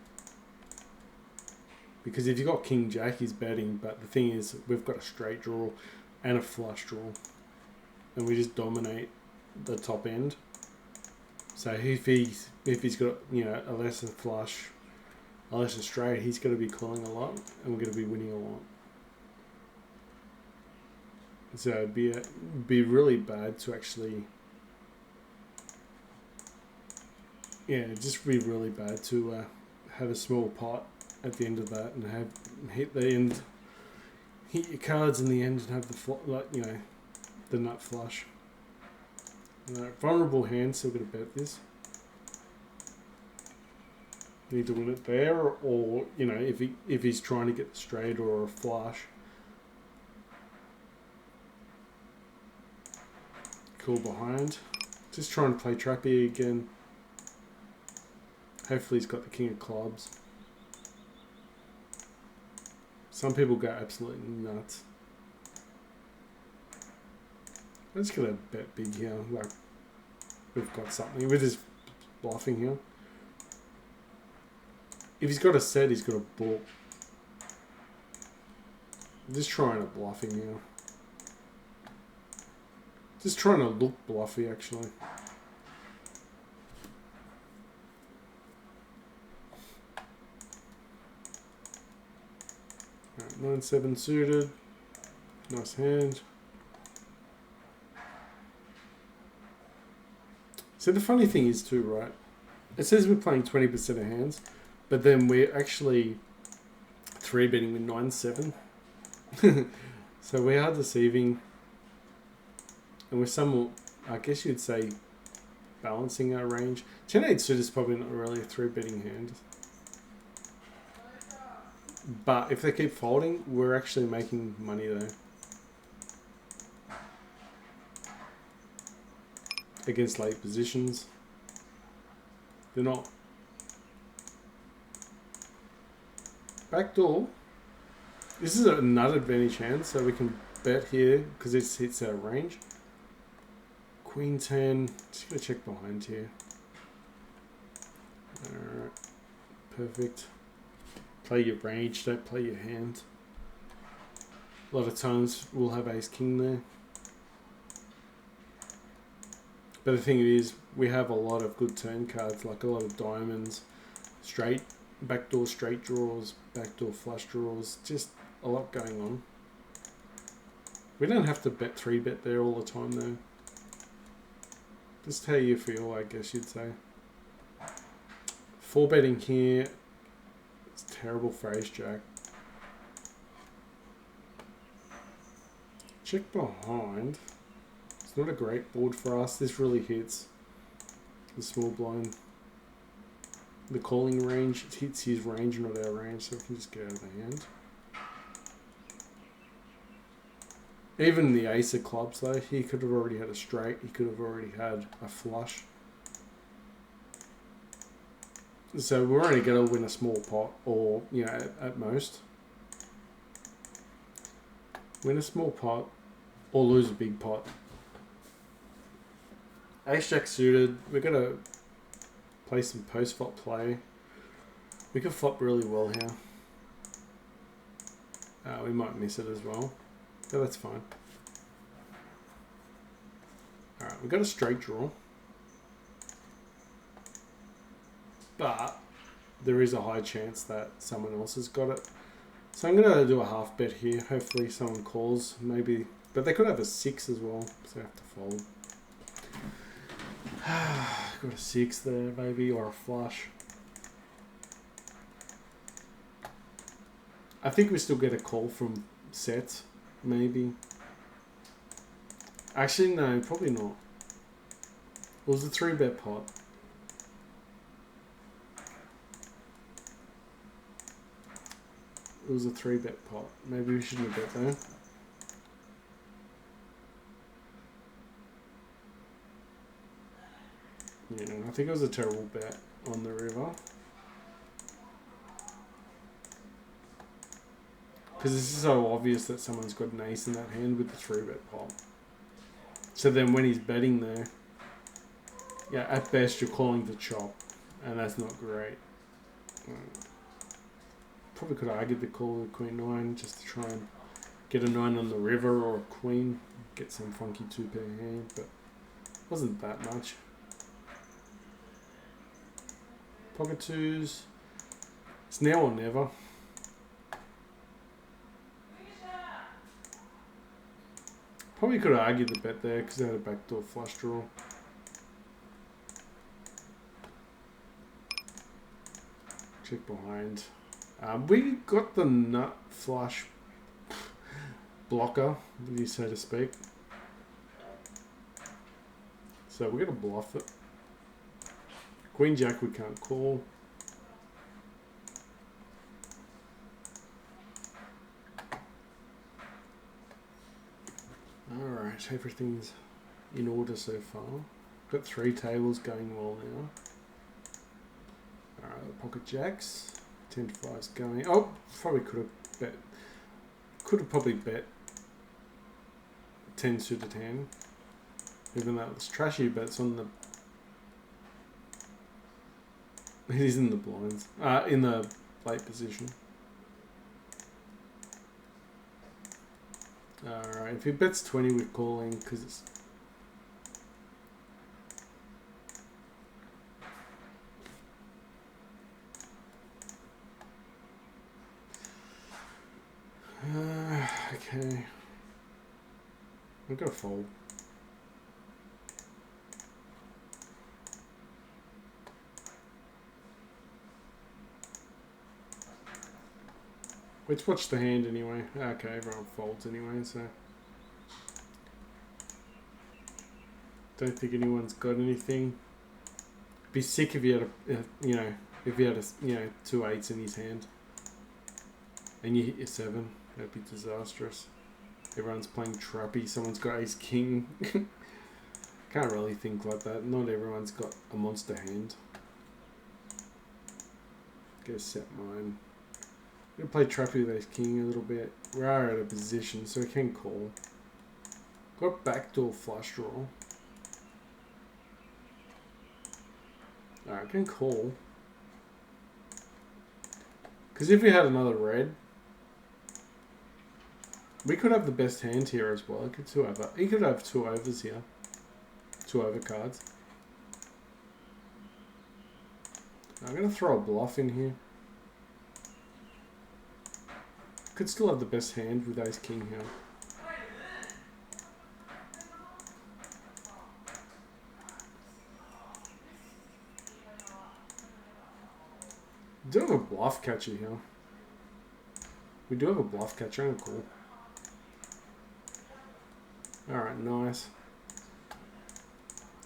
Because if you've got king jack, he's betting, but the thing is, we've got a straight draw and a flush draw. And we just dominate the top end. So if he's got, you know, a lesser flush, a lesser straight, he's going to be calling a lot, and we're going to be winning a lot. So it'd be really bad to actually, yeah, just be really bad to have a small pot at the end of that and hit your cards in the end and have the nut flush. Vulnerable hand, still gonna bet this. Need to win it there, or you know, if he's trying to get the straight or a flush. Cool behind. Just trying to play trappy again. Hopefully he's got the king of clubs. Some people go absolutely nuts. I'm just gonna bet big here, like we've got something with his bluffing here. If he's got a set, he's got a ball. I'm just trying to bluff him here. Just trying to look bluffy, actually. Alright, 9-7 suited. Nice hand. So the funny thing is too, right? It says we're playing 20% of hands, but then we're actually 3-betting with 9-7. So we are deceiving, and we're somewhat, I guess you'd say, balancing our range. 10-8 suit is probably not really a 3-betting hand. But if they keep folding, we're actually making money though. against late positions. They're not. Backdoor. This is a nut advantage hand, so we can bet here because this hits our range. Queen 10. Just gonna check behind here. Alright. Perfect. Play your range, don't play your hand. A lot of times we'll have ace king there. But the thing is, we have a lot of good turn cards, like a lot of diamonds, straight, backdoor straight draws, backdoor flush draws, just a lot going on. We don't have to bet 3-bet there all the time though. Just how you feel, I guess you'd say. 4-betting here, it's terrible for ace jack. Check behind. It's not a great board for us. This really hits the small blind. The calling range, it hits his range, not our range, so we can just get out of the hand. Even the ace of clubs though, he could have already had a straight, he could have already had a flush. So we're only going to win a small pot, or, you know, at most. Win a small pot, or lose a big pot. Ace jack suited, we're going to play some post flop play. We could flop really well here. We might miss it as well, but that's fine. Alright, we've got a straight draw. But there is a high chance that someone else has got it. So I'm going to do a half bet here. Hopefully someone calls, maybe. But they could have a 6 as well, so I have to fold. Got a 6 there, maybe, or a flush. I think we still get a call from sets, maybe. Actually, no, probably not. It was a 3-bet pot. It was a 3-bet pot. Maybe we shouldn't have bet there. Yeah, I think it was a terrible bet on the river. Because this is so obvious that someone's got an ace in that hand with the 3-bet pot. So then when he's betting there, yeah, at best you're calling the chop. And that's not great. Probably could have argued the call with Queen 9 just to try and get a 9 on the river or a Queen. Get some funky 2-pair hand, but it wasn't that much. Pocket 2s. It's now or never. Probably could have argued the bet there because they had a backdoor flush draw. Check behind. We got the nut flush blocker, so to speak. So we're going to bluff it. Queen Jack we can't call. Alright, everything's in order so far. Got 3 tables going well now. Alright, pocket jacks. 10 to 5's going. Oh, probably could have bet. Could have probably bet 10 suited hand. Even though it's trashy, but it's on the. It is in the blinds. In the late position. Alright, if he bets 20, we're calling because it's. Okay. I'm gonna fold. Let's watch the hand anyway. Okay, everyone folds anyway, so. Don't think anyone's got anything. Be sick if he had you know, if he had a, 2 8s in his hand. And you hit your 7. That'd be disastrous. Everyone's playing trappy. Someone's got ace king. Can't really think like that. Not everyone's got a monster hand. Go set mine. I'm gonna play Trappy with Ace King a little bit. We are out of position, so we can call. Got backdoor flush draw. Alright, I can call. Because if we had another red, we could have the best hand here as well. He could have 2 overs here. 2 over cards. I'm going to throw a bluff in here. Could still have the best hand with Ace King here. We do have a bluff catcher here. We do have a bluff catcher and a call. Alright, nice.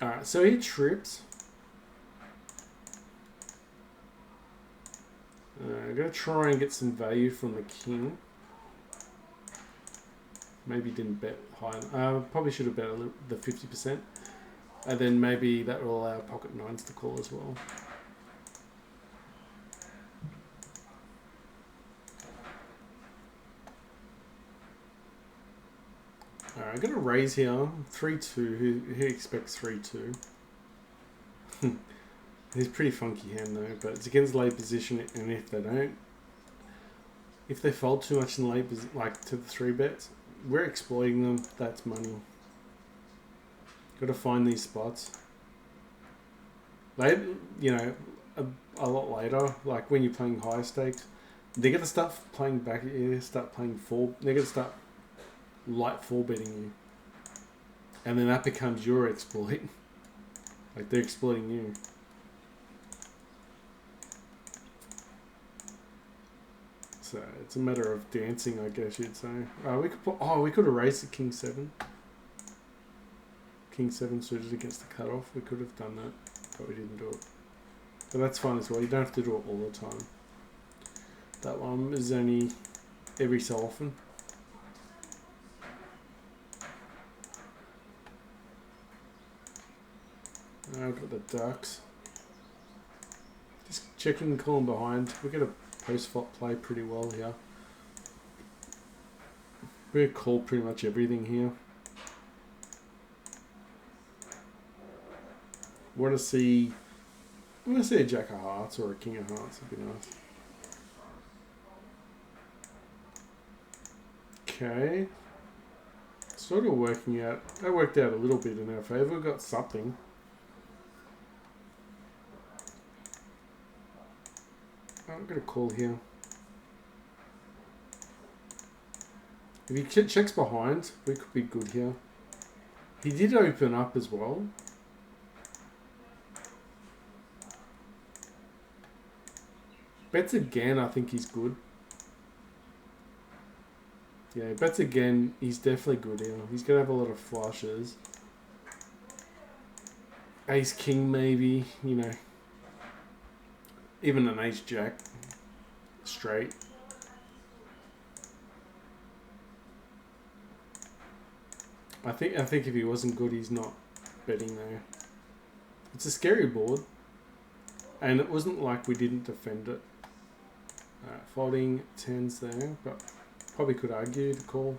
Alright, so he trips. I'm going to try and get some value from the king. Maybe didn't bet high. Probably should have bet the 50%. And then maybe that will allow pocket nines to call as well. Alright, I'm going to raise here. 3-2. Who expects 3-2? He's pretty funky hand though, but it's against late position, and if they fold too much in late, like to the 3 bets, we're exploiting them. That's money. Got to find these spots. Late, a lot later, like when you're playing higher stakes, they're gonna start playing back. Start playing 4. They're gonna start light 4 betting you, and then that becomes your exploit. Like they're exploiting you. So it's a matter of dancing, I guess you'd say. We could have raised the King 7. King 7 suited against the cutoff. We could have done that, but we didn't do it. But that's fine as well. You don't have to do it all the time. That one is only every so often. I've got the ducks. Just checking and calling behind. We get a post-flop play pretty well here. We call pretty much everything here. I want to see a Jack of Hearts or a King of Hearts. Would be nice. Okay. Sort of working out. That worked out a little bit in our favour. We got something. I'm going to call here. If he checks behind, we could be good here. He did open up as well. Bets again, I think he's good. Yeah, bets again, he's definitely good here. He's going to have a lot of flushes. Ace King maybe, Even an Ace Jack. Straight. I think if he wasn't good, he's not betting there. It's a scary board. And it wasn't like we didn't defend it. Folding 10s there, but probably could argue to call.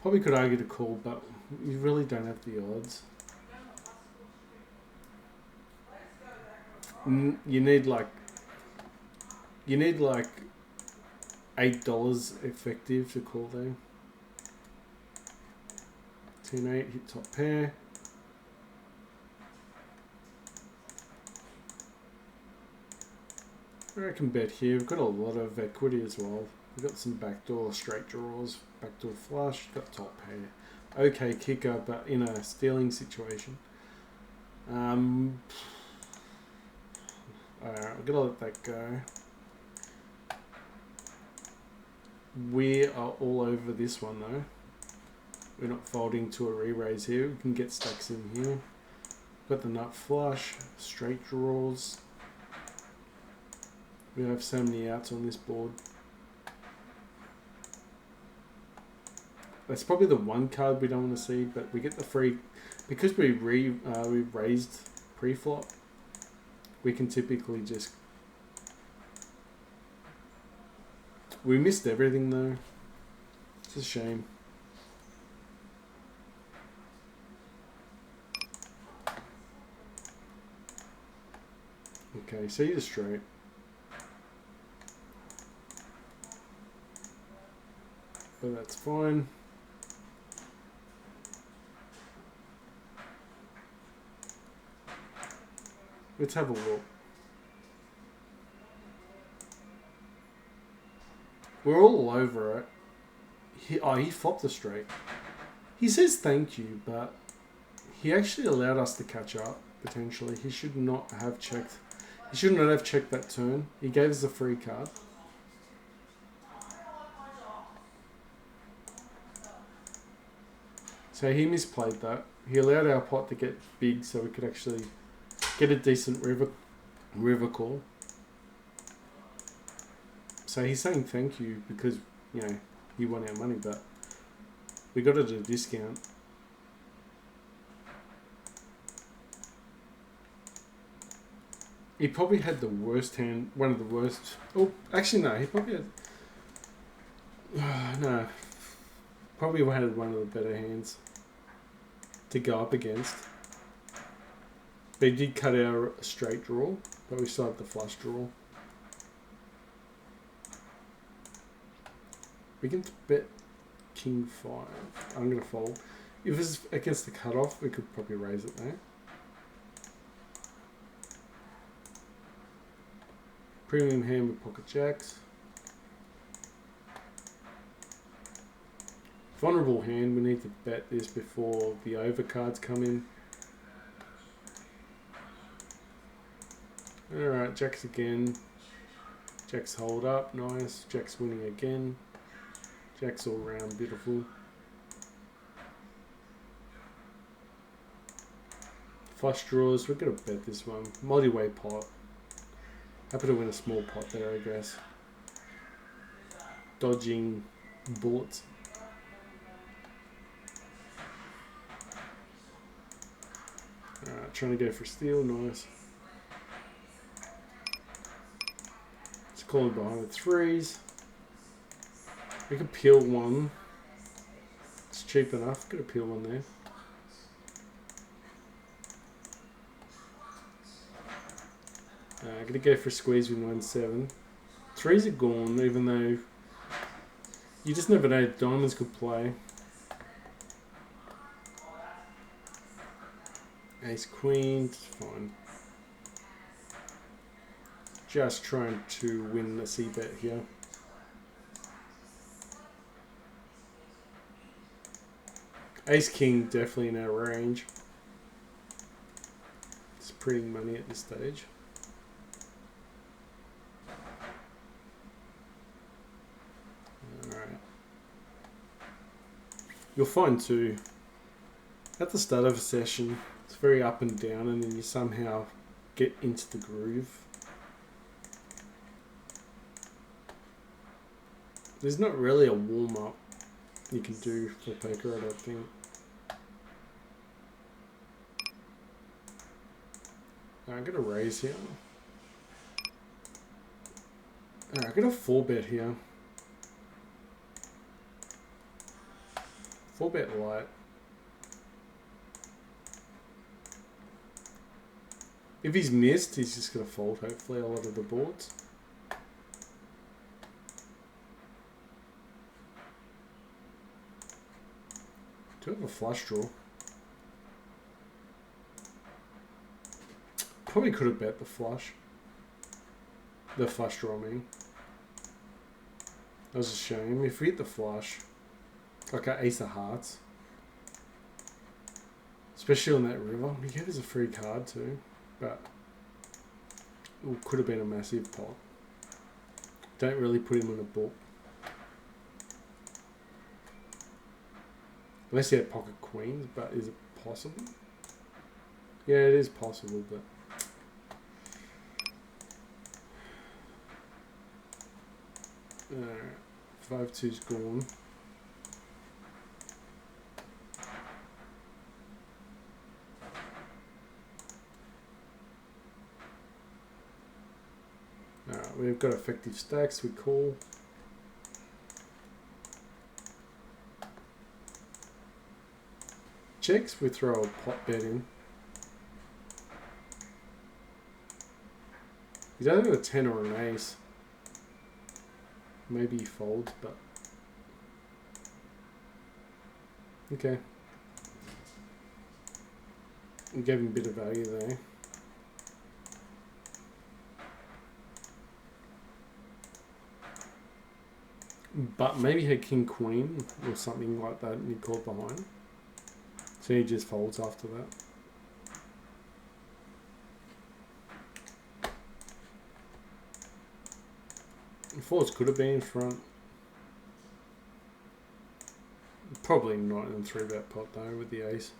But you really don't have the odds. You need like $8 effective to call there. 10-8, hit top pair. I can bet here. We've got a lot of equity as well. We've got some backdoor straight draws, backdoor flush, got top pair. Okay kicker, but in a stealing situation. Alright, we're gonna let that go. We are all over this one though. We're not folding to a re-raise here. We can get stacks in here. Got the nut flush, straight draws. We have so many outs on this board. That's probably the one card we don't want to see, but we get the free because we raised pre-flop. We can typically just. We missed everything though. It's a shame. Okay, so you're straight. But that's fine. Let's have a look. We're all over it. He flopped the straight. He says thank you, but he actually allowed us to catch up, potentially. He should not have checked. He should not have checked that turn. He gave us a free card. So he misplayed that. He allowed our pot to get big so we could actually get a decent river call. So he's saying thank you because, you know, he won our money, but we got it at a discount. He probably had the worst hand, one of the worst. Oh, actually no, he probably had. No. Probably had one of the better hands to go up against. But he did cut our straight draw, but we still have the flush draw. We can bet king 5. I'm going to fold. If it's against the cutoff, we could probably raise it there. Premium hand with pocket jacks. Vulnerable hand, we need to bet this before the overcards come in. Alright, jacks again. Jacks hold up, nice. Jacks winning again. Jacks all round, beautiful. Flush draws, we're going to bet this one. Multi-way pot. Happy to win a small pot there, I guess. Dodging bullets. Alright, trying to go for steal, nice. It's calling behind with threes. We could peel one. It's cheap enough, could have peel one there. I'm going to go for a squeeze with 1-7. Threes are gone, even though you just never know. Diamonds could play. Ace queen, it's fine. Just trying to win a c-bet here. Ace king definitely in our range. It's printing money at this stage. Alright. You'll find too, at the start of a session, it's very up and down, and then you somehow get into the groove. There's not really a warm-up you can do for poker, I don't think. I'm going to raise here. I'm going to 4-bet here. 4-bet light. If he's missed, he's just going to fold, hopefully, a lot of the boards. Do have a flush draw. Probably could have bet the flush. The flush draw, I mean. That was a shame. If we hit the flush, like our ace of hearts, especially on that river, he gave us a free card too, but it could have been a massive pot. Don't really put him in a book. Unless he had pocket queens, but is it possible? Yeah, it is possible, but... Alright, 5-2's gone. Alright, we've got effective stacks, we call. Checks, we throw a pot bet in. He's either got a 10 or an ace. Maybe he folds, but... Okay. We gave him a bit of value there. But maybe he had king queen or something like that and he called behind. So he just folds after that. Fours could have been in front. Probably not in 3-bet pot though with the ace.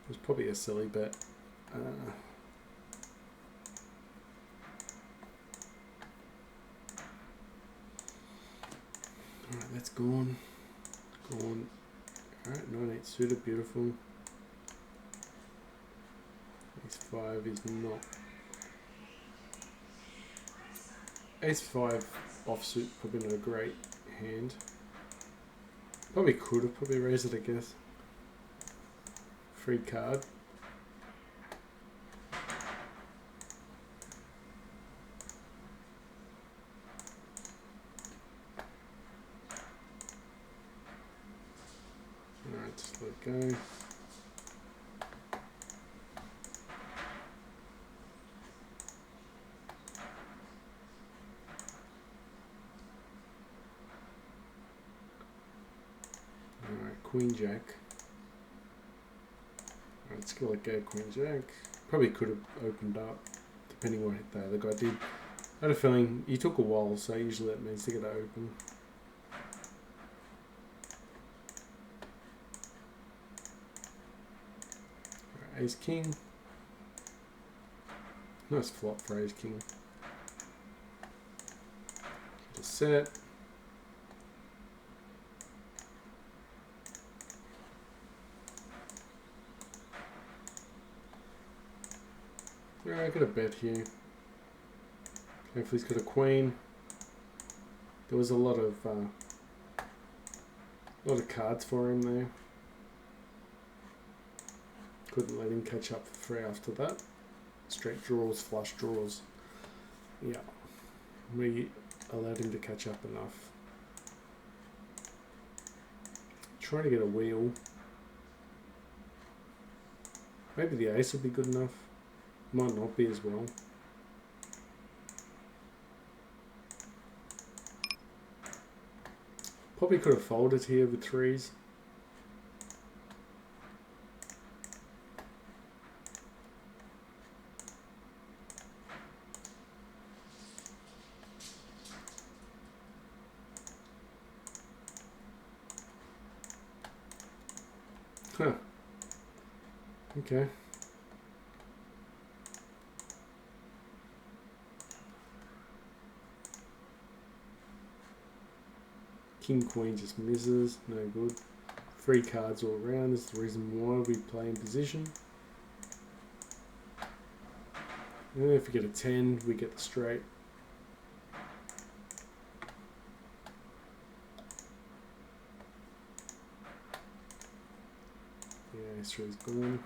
It was probably a silly bet. Alright, that's gone. Gone. Alright, 9-8 suited, beautiful. Ace-5 is not. Ace-5 offsuit, probably not a great hand. Probably could have probably raised it, I guess. Free card. Alright, just let it go. Alright, Queen Jack. Alright, let's go let go Queen Jack. Probably could have opened up, depending on what the other guy did. I had a feeling he took a while, so usually that means they get to open. Right, Ace King. Nice flop for Ace King. Just set. Yeah, I got a bet here. Hopefully he's got a queen. There was a lot of cards for him there. Couldn't let him catch up for free after that. Straight draws, flush draws. Yeah, we allowed him to catch up enough. Trying to get a wheel. Maybe the ace will be good enough. Might not be as well. Probably could have folded here with threes. Huh. Okay. King Queen just misses, no good. 3 cards all around is the reason why we play in position. And if we get a 10, we get the straight. Yeah, ace 3 is gone.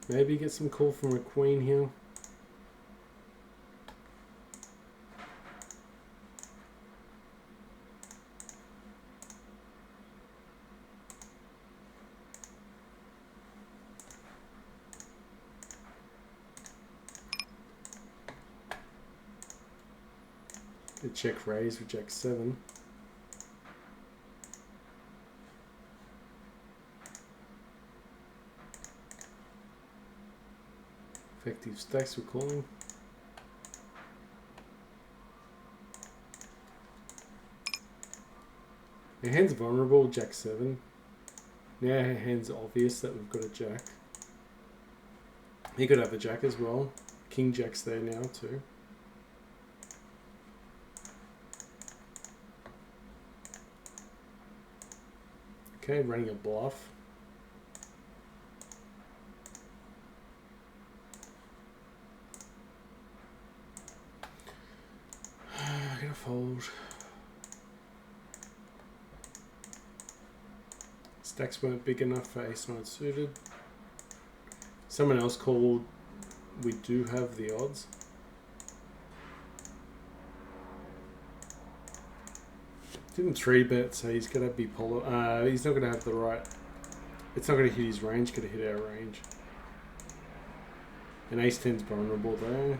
Maybe get some call from a queen here. A check raise with Jack 7. Effective stacks we're calling. Our hand's vulnerable, Jack 7. Now our hand's obvious that we've got a Jack. He could have a Jack as well. King Jack's there now too. Okay, running a bluff. I'm gonna fold. Stacks weren't big enough for ace-9 suited. Someone else called. We do have the odds. Didn't 3-bet, so he's gonna be polar. He's not gonna have the right. It's not gonna hit his range. Gonna hit our range. And ace-10's vulnerable there.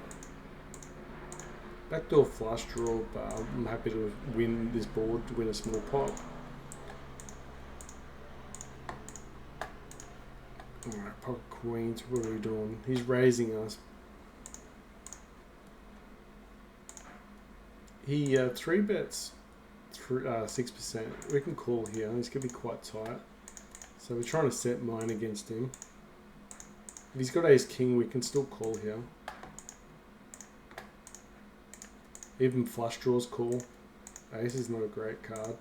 Backdoor flush draw, but I'm happy to win this board to win a small pot. Alright, pocket queens, what are we doing? He's raising us. He 3-bets 6%. We can call here. He's going to be quite tight. So we're trying to set mine against him. If he's got ace-king, we can still call here. Even flush draws call. Ace is not a great card.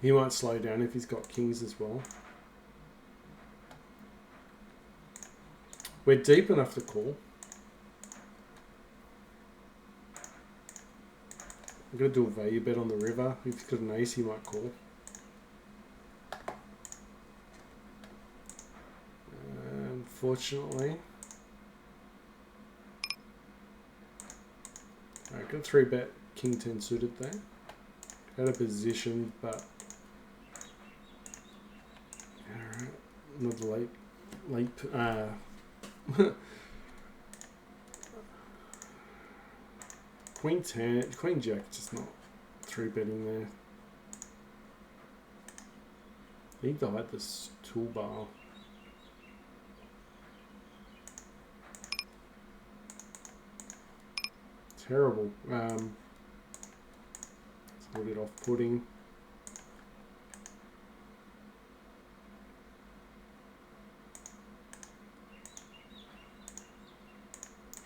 He might slow down if he's got kings as well. We're deep enough to call. I'm going to do a value bet on the river. If he's got an ace, he might call. Unfortunately. Alright, got a 3-bet king 10 suited there. Out of position, but... Alright, another late Queen 10, Queen Jack, just not 3-betting there. I need to hide this toolbar. Terrible. It's a little bit off-putting.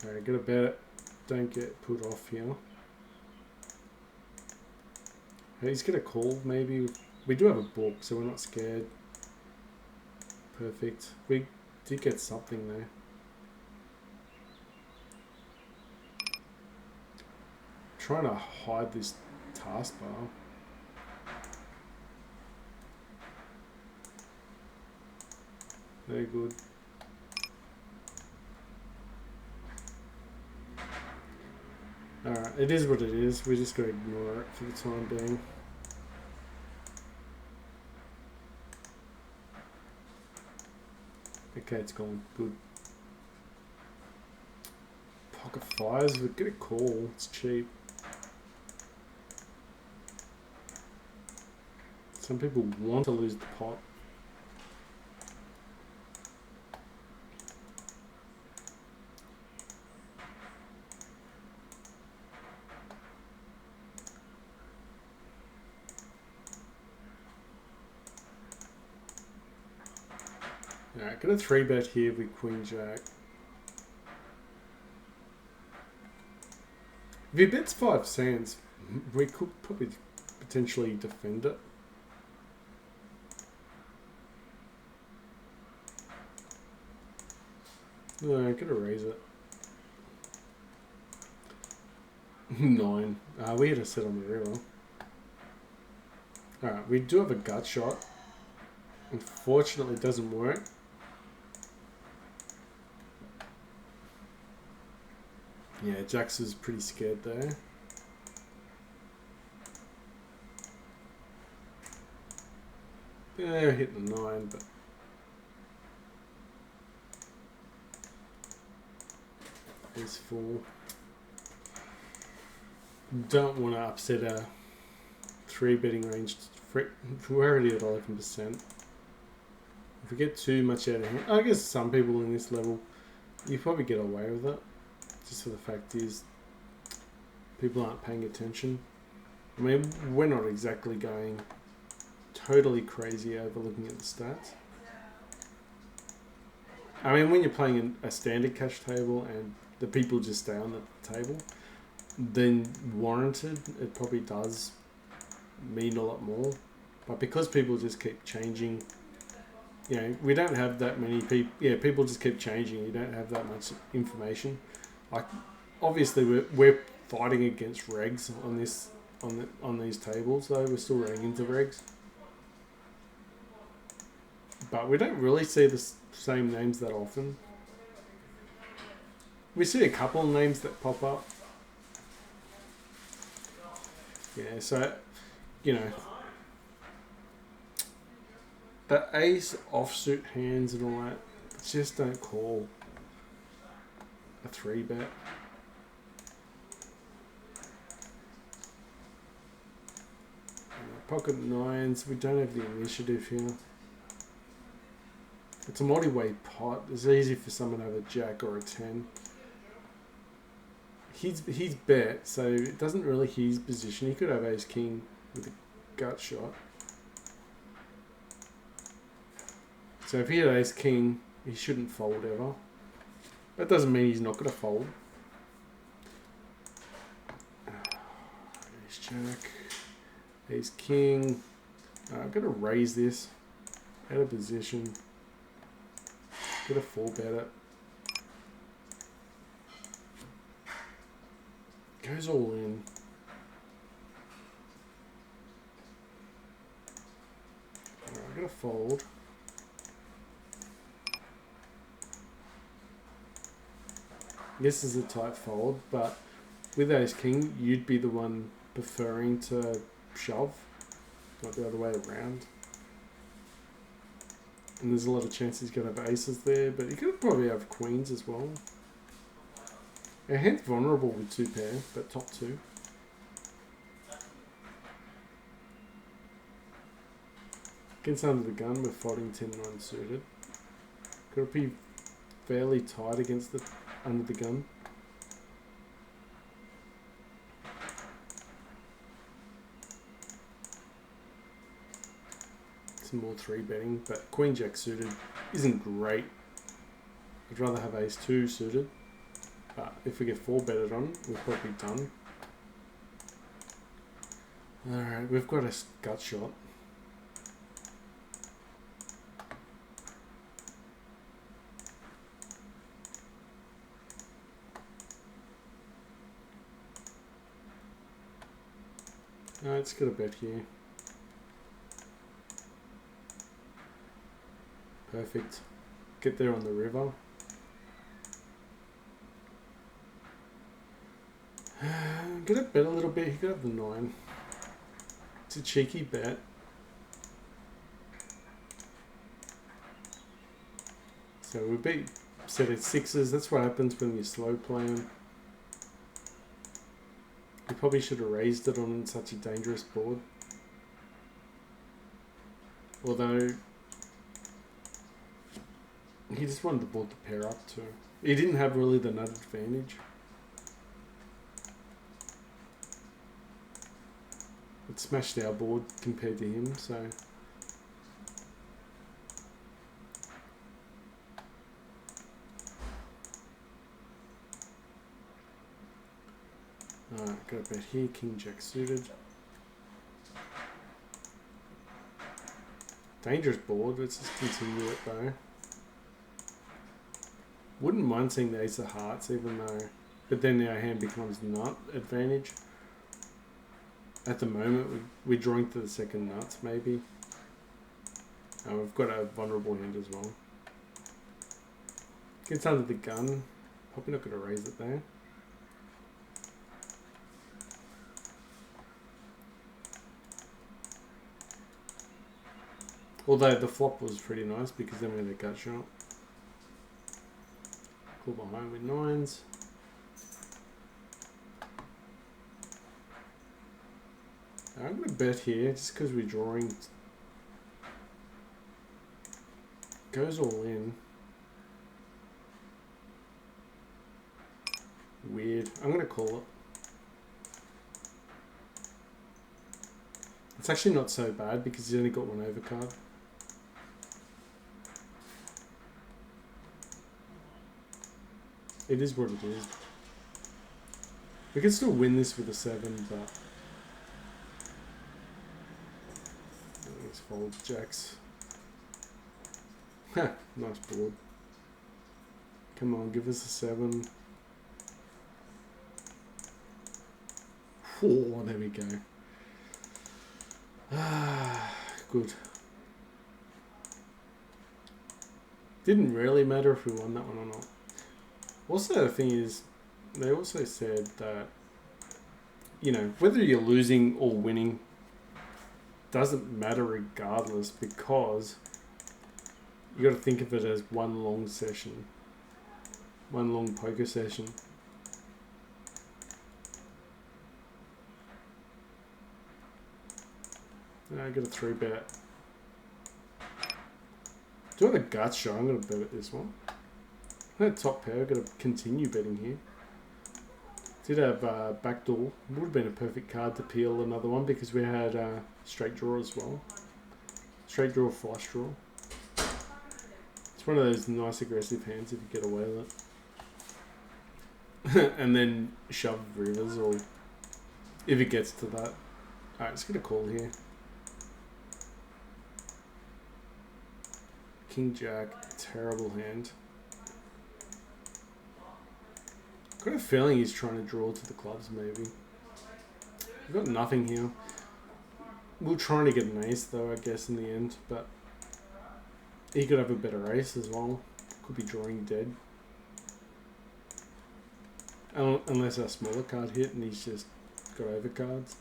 Okay, get a bet. Don't get put off here. He's gonna call maybe. We do have a book, so we're not scared. Perfect. We did get something there. Trying to hide this taskbar. Very good. Alright, it is what it is. We just gotta ignore it for the time being. Okay, it's gone. Good. Pocket fires, we get a call. It's cheap. Some people want to lose the pot. Alright, got a 3-bet here with Queen Jack. If he bets 5 cents, we could probably potentially defend it. No, I'm gonna raise it. 9. We had a set on the river. Alright, we do have a gut shot. Unfortunately, it doesn't work. Yeah, Jax is pretty scared there. Yeah, hit the 9, but... It's full. Don't want to upset a 3-betting range. We're already at 11%. If we get too much out of hand, I guess some people in this level, you probably get away with it. Just for the fact is, people aren't paying attention. I mean, we're not exactly going totally crazy over looking at the stats. I mean, when you're playing a standard cash table and the people just stay on the table, then warranted, it probably does mean a lot more. But because people just keep changing, you know, we don't have that many people. Yeah, people just keep changing. You don't have that much information. Like, obviously, we're fighting against regs on this on these tables, though. We're still running into regs, but we don't really see the same names that often. We see a couple of names that pop up. Yeah, so, you know, the ace offsuit hands and all that just don't call a 3-bet. Pocket nines, we don't have the initiative here. It's a multi-way pot. It's easy for someone to have a jack or a 10. He's bet, so it doesn't really his position. He could have ace king with a gut shot. So if he had ace king, he shouldn't fold ever. That doesn't mean he's not going to fold. Ace jack, ace king. I've got to raise this out of position. Got to 4-bet it. Goes all in. Alright, I'm gonna fold. This is a tight fold, but with ace king, you'd be the one preferring to shove, not the other way around. And there's a lot of chances he's gonna have aces there, but he could probably have queens as well. Our hand's vulnerable with 2 pair, but top 2. Against under the gun, we're folding 10-9 suited. Got to be fairly tight against the under the gun. Some more 3-betting, but queen jack suited isn't great. I'd rather have ace 2 suited. But if we get 4-betted on, we're probably done. Alright, we've got a gut shot. Let's get a bet here. Perfect. Get there on the river. Get a bet a little bit. He could have the 9. It's a cheeky bet. So we beat set at 6s. That's what happens when you slow play him. You probably should have raised it on such a dangerous board. Although he just wanted the board to pair up too. He didn't have really the nut advantage. It smashed our board compared to him, so. Alright, got a bet here, king jack suited. Dangerous board, let's just continue it though. Wouldn't mind seeing the ace of hearts even though, but then our hand becomes nut advantage. At the moment, we're drawing to the second nuts, maybe. We've got a vulnerable hand as well. Gets under the gun. Probably not going to raise it there. Although the flop was pretty nice because then we had a gut shot. Call behind with 9s. I'm going to bet here, just because we're drawing. Goes all in. Weird. I'm going to call it. It's actually not so bad because he's only got 1 overcard. It is what it is. We can still win this with a 7, but Jacks fold. Jacks. Ha! Nice board. Come on, give us a 7. Oh, there we go. Ah, good. Didn't really matter if we won that one or not. Also, the thing is, they also said that, you know, whether you're losing or winning doesn't matter regardless, because you got to think of it as one long session, one long poker session. I got a 3-bet. Do I have a gut shot? I'm going to bet at this one. That top pair, I've got to continue betting here. Did have backdoor. Would have been a perfect card to peel another one because we had straight draw as well. Straight draw, flush draw. It's one of those nice aggressive hands if you get away with it. And then shove rivers, or if it gets to that. Alright, let's get a call here. King Jack, terrible hand. Got a feeling he's trying to draw to the clubs, maybe. We've got nothing here. We're trying to get an ace, though, I guess, in the end, but he could have a better ace as well. Could be drawing dead. Unless our smaller card hit and he's just got overcards.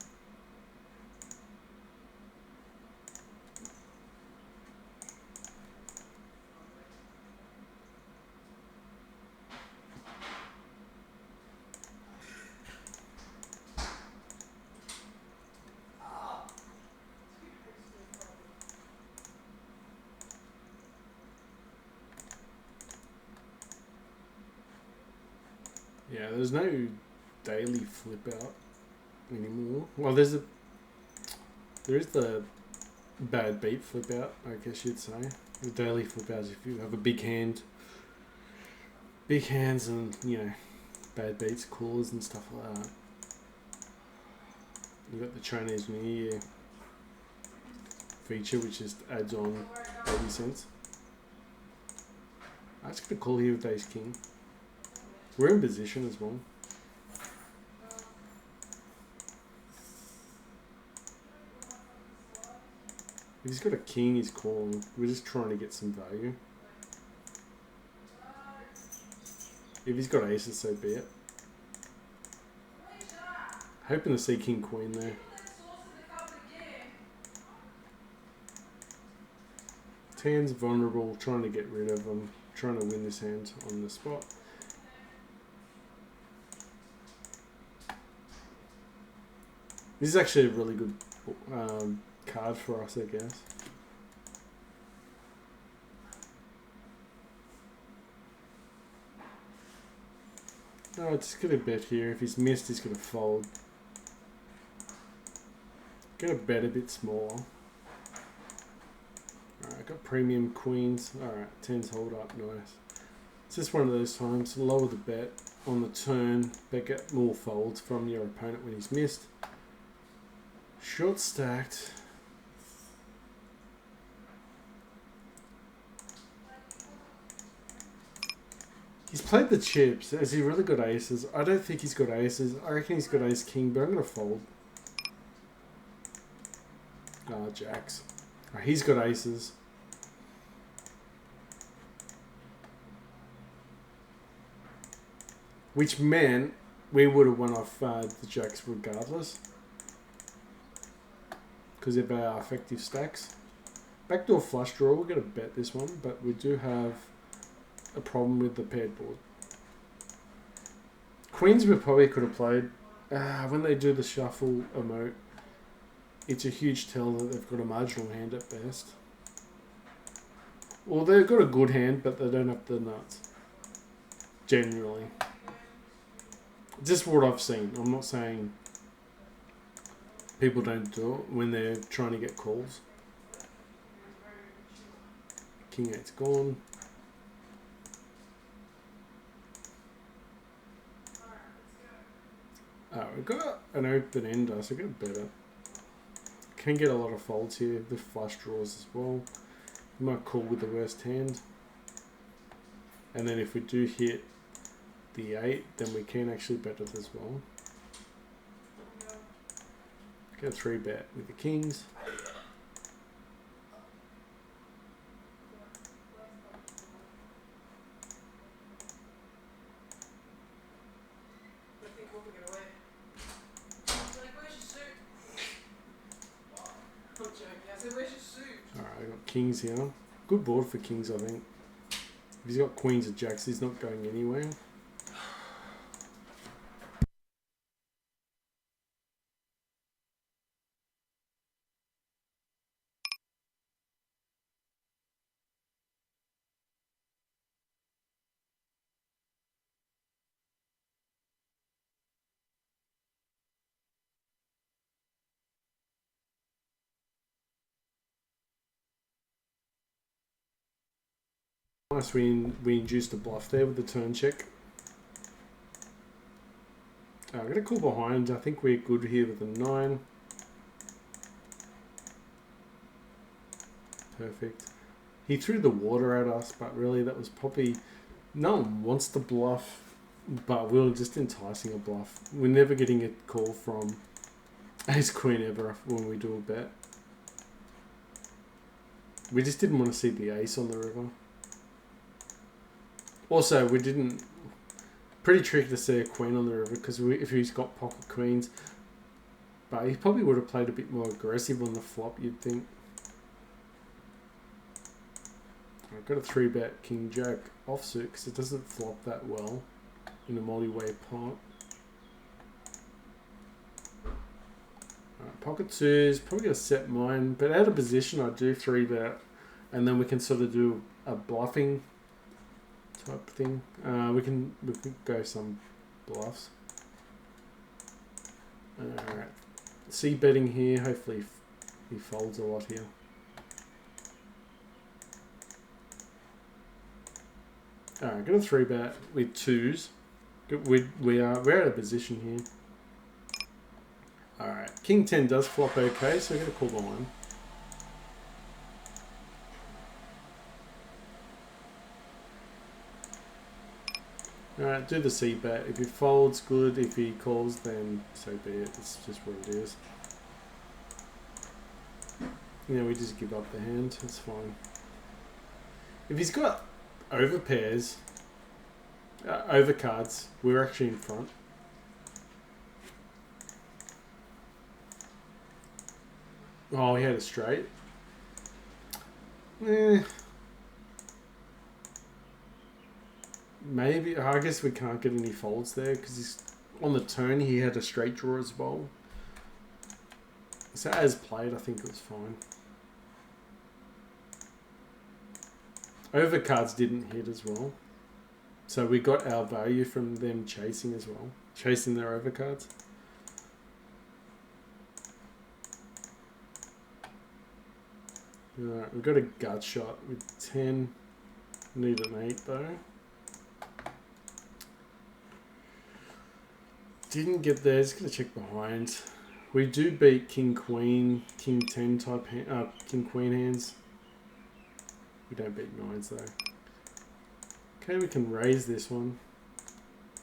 Yeah, there's no daily flip out anymore. Well, there is the bad beat flip out, I guess you'd say. The daily flip out is if you have a big hand, big hands, and you know, bad beats, callers, and stuff like that. You got the Chinese New Year feature, which just adds on 80 cents. I'm just gonna call here with Ace King. We're in position as well. If he's got a king, he's calling. We're just trying to get some value. If he's got aces, so be it. Hoping to see king queen there. Hand's vulnerable, trying to get rid of him, trying to win this hand on the spot. This is actually a really good card for us, I guess. No, it's just gonna bet here. If he's missed, he's gonna fold. Gonna bet a bit smaller. Alright, got premium queens. Alright, 10s hold up, nice. It's just one of those times. Lower the bet on the turn, but get more folds from your opponent when he's missed. Short stacked. He's played the chips. Has he really got aces? I don't think he's got aces. I reckon he's got ace king, but I'm going to fold. Ah, jacks. Oh, he's got aces. Which meant we would have won off the jacks regardless. Because of our effective stacks. Backdoor flush draw, we're going to bet this one, but we do have a problem with the paired board. Queens we probably could have played. When they do the shuffle emote, it's a huge tell that they've got a marginal hand at best. Well, they've got a good hand, but they don't have the nuts. Generally. Just what I've seen. I'm not saying people don't do it when they're trying to get calls. King 8's gone. We've got an open ender, so we're going to bet it. can get a lot of folds here. The flush draws as well. You might call with the worst hand. And then if we do hit the 8, then we can actually bet it as well. Go 3-bet with the kings. Alright, I got kings here. Good board for kings, I think. If he's got queens or jacks, he's not going anywhere. Nice, we induced a bluff there with the turn check. I'm going to call behind. I think we're good here with the 9. Perfect. He threw the water at us, but really that was probably... No one wants the bluff, but we were just enticing a bluff. We're never getting a call from ace queen ever when we do a bet. We just didn't want to see the ace on the river. Also, we didn't... Pretty tricky to see a queen on the river because if he's got pocket queens, but he probably would have played a bit more aggressive on the flop, you'd think. I've got a 3-bet king jack offsuit because it doesn't flop that well in a multi-way pot. Right, pocket 2s, probably going to set mine, but out of position I do 3-bet, and then we can sort of do a bluffing type thing. We can go some bluffs. Alright, C betting here. Hopefully he folds a lot here. Alright, got a 3-bet with 2s. We're out of position here. Alright, king 10 does flop okay, so we're going to call behind. Alright, do the C bet. If he folds, good. If he calls, then so be it. It's just what it is. You know, we just give up the hand. That's fine. If he's got over pairs, over cards, we're actually in front. Oh, he had a straight. Maybe. I guess we can't get any folds there because he's on the turn. He had a straight draw as well. So as played, I think it was fine. Overcards didn't hit as well. So we got our value from them chasing as well. Chasing their overcards. Alright, we've got a gut shot with 10. Need an 8 though. Didn't get there, just gonna check behind. We do beat king queen, king 10 type king queen hands. We don't beat 9s though. Okay, we can raise this one.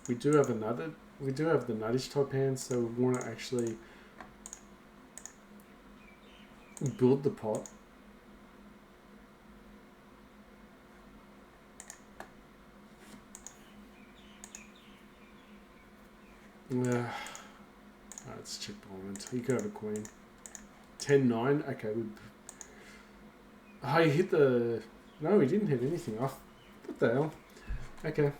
We do have another. We do have the nuttish type hands, so we want to actually build the pot. Alright, let's check behind. You could have a queen. 10-9. Okay, oh, you hit the... No, he didn't hit anything off. What the hell? Okay.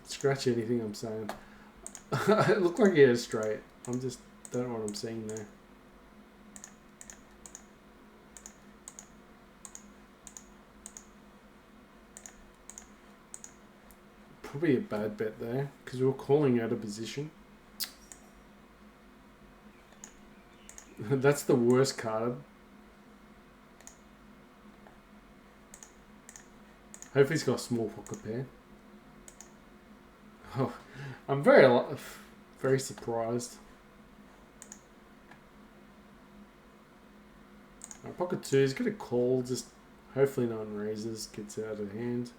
Scratch anything I'm saying. It looked like he had a straight. I'm just... Don't know what I'm seeing there. Probably a bad bet there, because we were calling out of position. That's the worst card. Hopefully he's got a small pocket pair. Oh, I'm very surprised. Pocket 2, he's got a call, just hopefully no one raises, gets out of hand.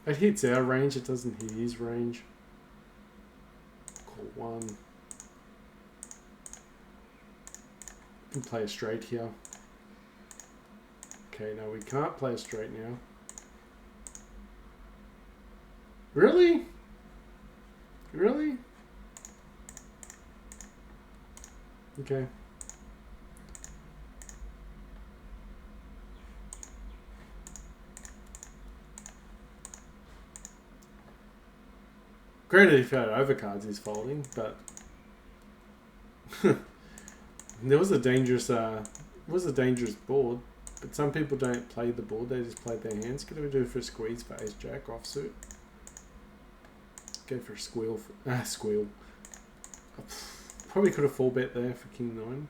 It hits our range, it doesn't hit his range. Call 1. Can play a straight here. Okay, no, we can't play a straight now. Really? Really? Okay. Granted, if you had overcards, he's folding, but there was a dangerous board. But some people don't play the board; they just play their hands. Could we do for a squeeze for Ace Jack offsuit? Go for a squeal. Squeal. Probably could have 4-bet there for King 9.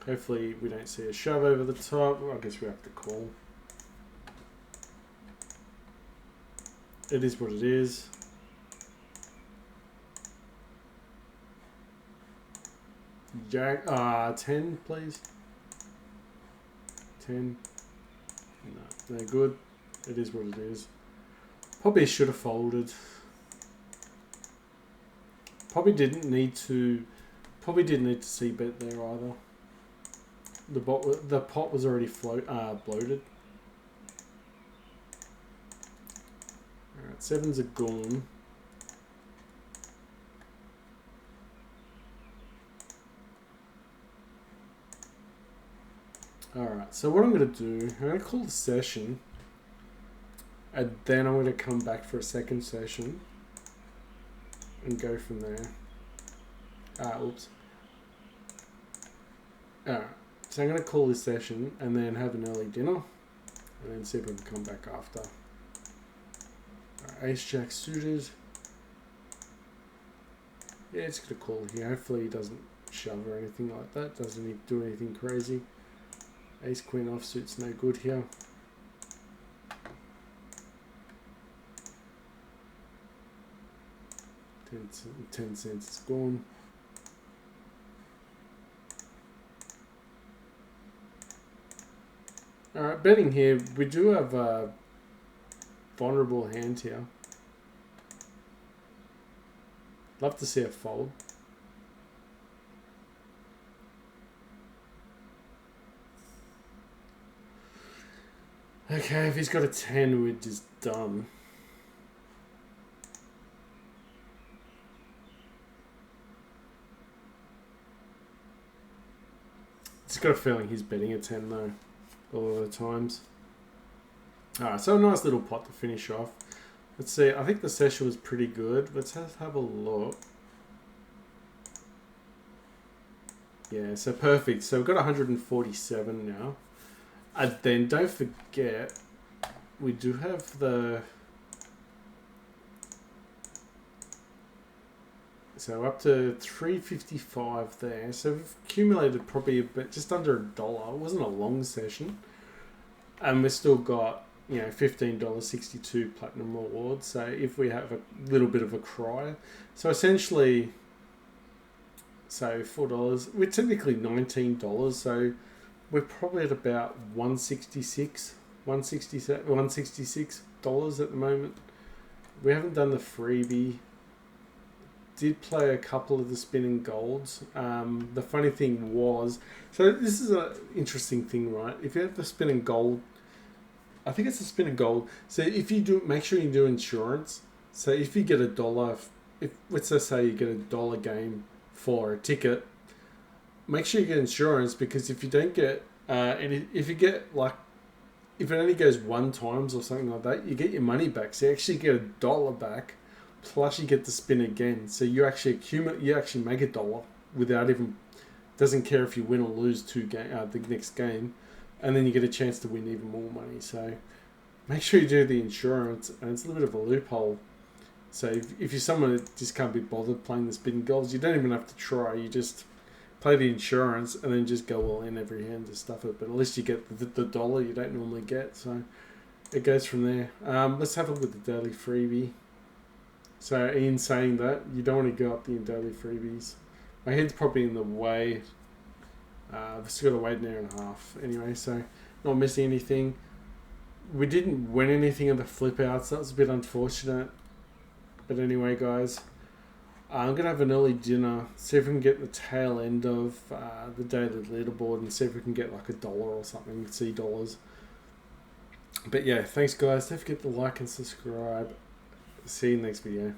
Hopefully we don't see a shove over the top. Well, I guess we have to call. It is what it is. Jack, 10 please. 10. No good. It is what it is. Probably should have folded. Probably didn't need to see bet there either. The pot was already bloated. Alright, 7s are gone. Alright, so what I'm going to do, I'm going to call the session, and then I'm going to come back for a second session and go from there. Oops. Alright, so I'm going to call this session and then have an early dinner and then see if we can come back after. Ace Jack suited. Yeah, it's going to call here. Hopefully he doesn't shove or anything like that. Doesn't do anything crazy. Ace Queen offsuit's no good here. $10 is gone. Alright, betting here. We do have a vulnerable hand here. Love to see a fold. Okay, if he's got a 10, we're just done. Just got a feeling he's betting a 10 though, a lot of the times. Alright, so a nice little pot to finish off. Let's see, I think the session was pretty good. Let's have a look. Yeah, so perfect. So we've got 147 now. And then don't forget, we do have the... So up to 355 there. So we've accumulated probably a bit, just under $1. It wasn't a long session. And we've still got, you know, $15.62 platinum rewards. So if we have a little bit of a cry. So essentially, so $4, we're technically $19. So we're probably at about $166 at the moment. We haven't done the freebie. Did play a couple of the spinning golds. The funny thing was, so this is an interesting thing, right? If you have the spinning gold, I think it's a spinning gold. So if you do, make sure you do insurance. So if you get $1, if let's just say you get $1 game for a ticket, make sure you get insurance, because if you don't get, if you get like, if it only goes 1 times or something like that, you get your money back. So you actually get $1 back, plus you get to spin again. So you actually accumulate, you actually make $1 without even, doesn't care if you win or lose the next game, and then you get a chance to win even more money. So make sure you do the insurance, and it's a little bit of a loophole. So if you're someone that just can't be bothered playing the spinning golds, you don't even have to try. You just play the insurance and then just go all in every hand to stuff it. But at least you get the $1 you don't normally get. So it goes from there. Let's have a look at the daily freebie. So in saying that, you don't want to go up the daily freebies. My head's probably in the way. I've still got to wait an hour and a half anyway, so not missing anything. We didn't win anything in the flip outs. That was a bit unfortunate. But anyway, guys, I'm going to have an early dinner, see if we can get the tail end of the daily leaderboard and see if we can get like $1 or something, $C. But yeah, thanks guys. Don't forget to like and subscribe. See you in the next video.